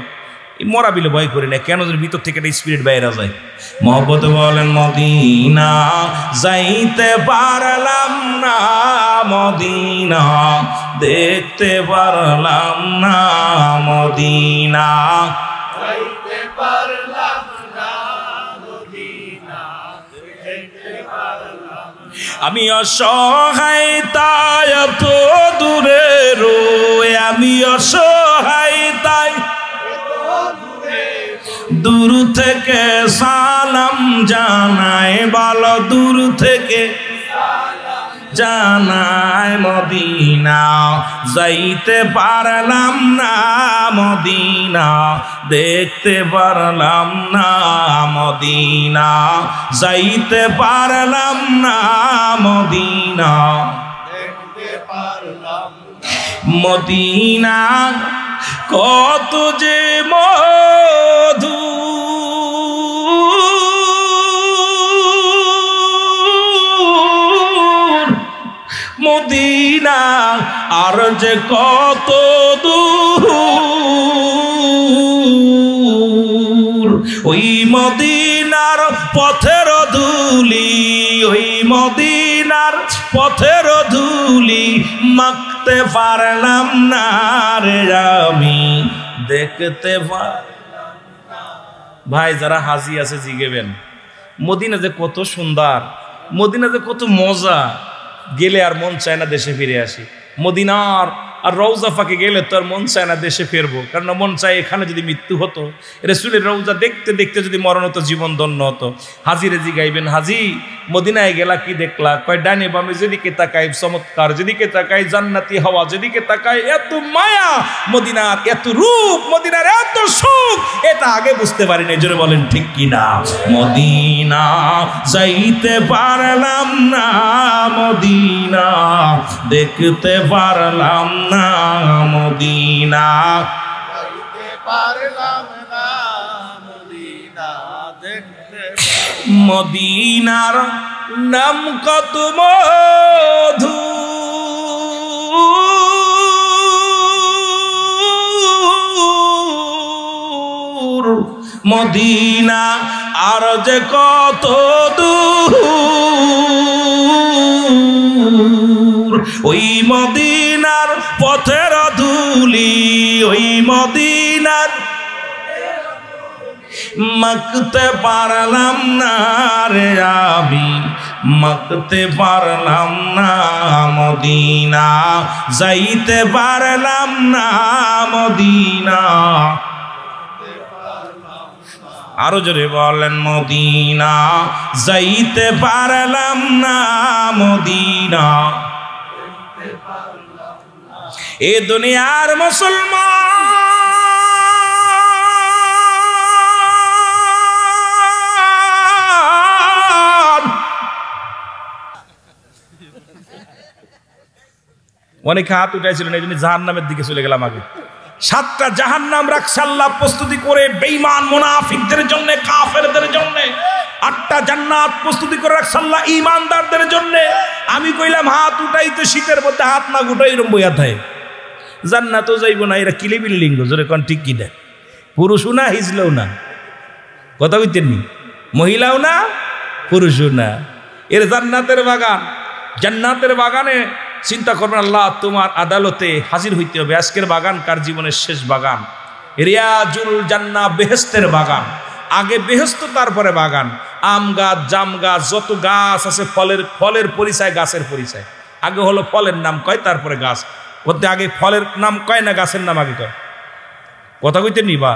মরা বিলে ভয় করি না, কেন ভিতর থেকে একটা স্পিরিট বাইরে যায়। মহব্বতে বলেন মদিনা যাইতে পারলাম না, মদিনা দেখতে পারলাম না, মদিনা যাইতে পারলাম না, মদিনা দেখতে পারলাম না। আমি অসহায় তাই এত দূরে রয়ে, আমি অসহায় তাই দূর থেকে সালাম জানাই, ভালো দূর থেকে জানাই, মদিনা যাইতে পারলাম না, মদিনা দেখতে পারলাম না, মদিনা যাইতে পারলাম না, মদিনা দেখতে পারলাম না, মদিনা কত যে মধু, মদিনা আর যে কত দূর, ওই মদিনার পথের ধুলি, ওই মদিনার পথের ধুলি মাখতে পারলাম না রে, আমি দেখতে পারলাম না। ভাই যারা হাজি আছে জিগেবেন, মদিনা যে কত সুন্দর, মদিনা যে কত মজা, গেলে আর মন চায় না দেশে ফিরে আসি। মদিনার আর রওজা ফাঁকে গেলে তো আর মন চায় না দেশে ফিরবো, কারণ মন চায় এখানে যদি মৃত্যু হতো, রাসূলের রওজা দেখতে দেখতে যদি মরণ হতো, জীবন ধন্য হতো। হাজিরে জিগাইবেন, হাজি মদিনায় গেলা কি দেখলা? কয় ডানে বামে যেদিকে তাকাই চমৎকার, যেদিকে তাকাই জান্নাতি হাওয়া, যেদিকে তাকাই এত মায়া, মদিনার এত রূপ, মদিনার এত সুখ, এটা আগে বুঝতে পারি না। জোরে বলেন ঠিক কিনা? মদিনা যাইতে পারলাম না, মদিনা দেখতে পারলাম না, মদিনা যাইতে পারলাম না, মদিনা দেখতে। মদিনার নাম কত মধু, মদিনা আর যে কত দূর, ওই মদিনার পথের ধুলি, ওই মদিনার মাখতে পারলাম না রে, আমি মাখতে পারলাম না মদিনা, যাইতে পারলাম না মদিনা। আরো জোরে বলেন, মদিনা যাইতে পারলাম না মদিনা। এ দুনিয়ার মুসলমান অনেক হাত উঠাইছিলেন, এই জন্য জাহান্নামের দিকে চলে গেলাম। আগে 7টা জাহান্নাম রাখছে আল্লাহ প্রস্তুতি করে বেঈমান মুনাফিকদের জন্য, কাফেরদের জন্য। 8টা জান্নাত প্রস্তুতি করে রাখছে আল্লাহ ঈমানদারদের জন্য। আমি কইলাম হাত উঠাই তো শীতের মধ্যে হাত না উঠাই এরকম বইয়া থাকে। জান্নাতও যাইব না, এরা কিলি বিল্ডিং জোরে কোন ঠিক কিনা, পুরুষও না হিজলেও না, কথা কইতেননি, মহিলাও না পুরুষও না, এর জান্নাতের বাগান। জান্নাতের বাগানে চিন্তা করবেন আল্লাহ তোমার আদালতে হাজির হইতে হবে। আজকের বাগান কার জীবনের শেষ বাগান? রিয়াজুল জান্নাহ, বেহেশতের বাগান। আগে বেহেশত, তারপরে বাগান। আম গাছ, জাম গাছ, যত গাছ আছে ফলের পরিচয়, গাছের পরিচয়। আগে হলো ফলের নাম কয়, তারপরে গাছ। বলতে আগে ফলের নাম কয় না গাছের নাম আগে কয়? কথা কইতে নি বা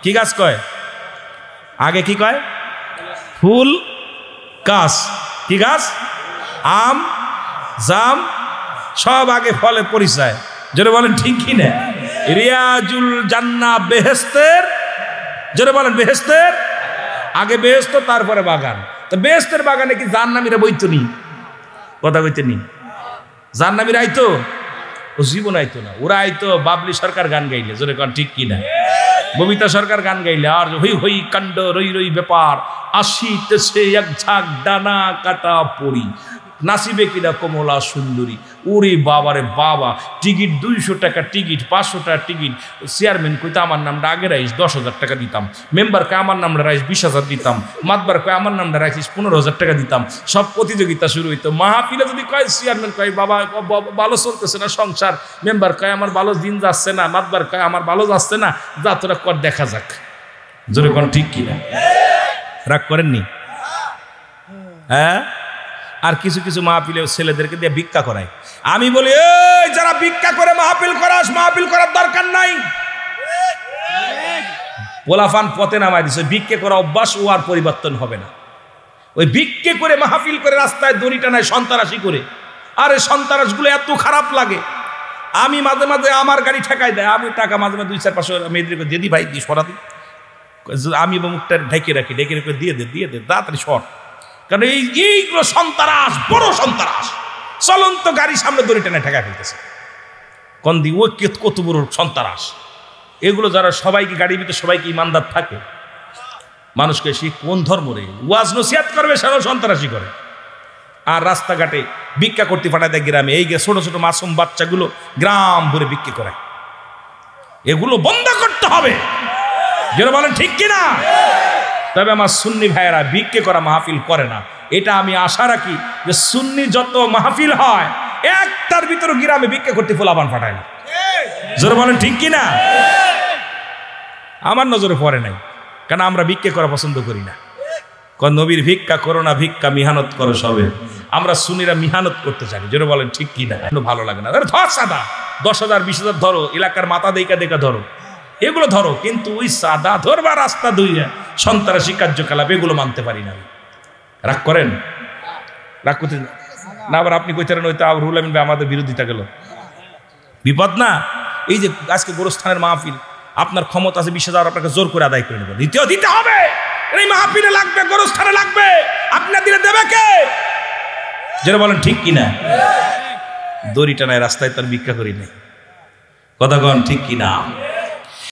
কি গাছ কয়? আগে কি কয়? ফুল গাছ। কি গাছ? আম, জাম, সব আগে ফলের পরিচয়। জোরে বলেন ঠিক কি না? রিয়াজুল জান্নাহ, বেহেশতের, জোরে বলেন বেহেশতের আগে বেহেশত, তারপরে বাগান। তো বেহেশতের বাগানে কি জাহান্নামীরা বইতো নি? কথা কইতে নি? জাহান্নামীরা আইতো? ও জীবন আইতো না। ওরা আইতো বাবলি সরকার গান গাইলে, জোরে কোন ঠিক কিনা? ববিতা সরকার গান গাইলে, আর হই হই কাণ্ড রই রই ব্যাপার, আসিতেছে এক ঝাঁক ডানা কাটা পড়ি, নাসিবে কিনা কমলা সুন্দরী। ওরে বাবারে বাবা, টিকিট 200 টাকা টিকিট, 500 টাকা টিকিট। চেয়ারম্যান কইতে আমার নামটা আগে রাইস 10,000 টাকা দিতাম। মেম্বার কয় আমার নামটা রাইস 20,000 দিতাম। মাতবার কয় আমার নামটা রাইস 15,000 টাকা দিতাম। সব প্রতিযোগিতা শুরু হইতো। মাহফিলে যদি কয়, চেয়ারম্যান কয় বাবা ভালো চলতেছে না সংসার, মেম্বার কয় আমার ভালো দিন যাচ্ছে না, মাতবার কয় আমার ভালো যাচ্ছে না, যা তোরা কর দেখা যাক। জোরে কোন ঠিক কিনা? রাগ করেননি? হ্যাঁ। আর কিছু কিছু মাহফিলে ছেলেদেরকে দিয়ে ভিক্ষা করায়। আমি বলি, এই যারা ভিক্ষা করে মাহফিল করাস, মাহফিল করার দরকার নাই। পোলাফান পথে নামাই দিছে, ভিক্ষে করা অভ্যাস, ও আর পরিবর্তন হবে না। ওই ভিক্ষে করে মাহফিল করে রাস্তায় দড়ি টানায় সন্ত্রাসী করে। আরে সন্ত্রাসগুলো এত খারাপ লাগে। আমি মাঝে মাঝে আমার গাড়ি ঠেকাই দেয়, আমি টাকা মাঝে মাঝে 2-4-500 মেয়েদেরকে দিদি ভাই দিয়ে সরা দিই। আমি মুখটা ঢেকে রাখি, ঢেকে রেখে দিয়ে দে তাড়াতাড়ি সর। কারণ এইগুলো সন্ত্রাস, বড় সন্ত্রাস। চলন্ত গাড়ির সামনে দড়ি টেনে ঠেকা ফেলতেছে। কন্দি ও কত বড় সন্ত্রাস। এগুলো যারা সবাইকে গাড়ির ভিতরে সবাইকে ইমানদার থাকে, মানুষকে সে কোন ধর্ম রে ওয়াজ নসিহত করবে, সেটাও সন্ত্রাসী করে। আর রাস্তাঘাটে ভিক্ষা করতে পাঠায় দেয় গ্রামে। এই ছোট ছোট মাসুম বাচ্চাগুলো গ্রাম ভরে ভিক্ষা করে। এগুলো বন্ধ করতে হবে। যেন বলেন ঠিক কিনা? তবে আমার সুন্নি ভাইয়েরা ভিক্ষে করা মাহফিল করে না। এটা আমি আশা রাখি যে সুন্নি যত মাহফিল হয়, একটার ভিতরে গ্রামে ভিক্ষে করতে ফোলাবান পাঠায় না। জোরে বলেন ঠিক কিনা? আমার নজরে পড়ে নাই, কারণ আমরা ভিক্ষে করা পছন্দ করি না। নবীর ভিক্ষা করো না, ভিক্ষা মিহানত করো সবে। আমরা সুন্নিরা মিহানত করতে চাই। জোরে বলেন ঠিক কিনা? ভালো লাগে না। ধর সাদা 10,000 20,000 ধরো, এলাকার মাথা দেখা দেখা ধরো, এগুলো ধরো। কিন্তু ওই সাদা ধরবা রাস্তা দুইয়া সন্ত্রাসী কার্যকলাপ, এগুলো মানতে পারি না। রাগ করেন? রাগ করতে না। আবার আপনি কইতেন ওইটা রুহুল আমিন ভাই আমাদের বিরোধিতা গেল, বিপদ না? এই যে আজকে গোরস্থানের মাহফিল, আপনার ক্ষমতা আছে 20,000, আপনাকে জোর করে আদায় করে নেবেন। দিতে হবে। এই মাহফিলে লাগবে, গোরস্থানে লাগবে, আপনার দিলে দেবে কে? যেটা বলেন ঠিক কিনা? দড়ি টানায় রাস্তায় তার ভিক্ষা করি নাই। কথা কন ঠিক কিনা?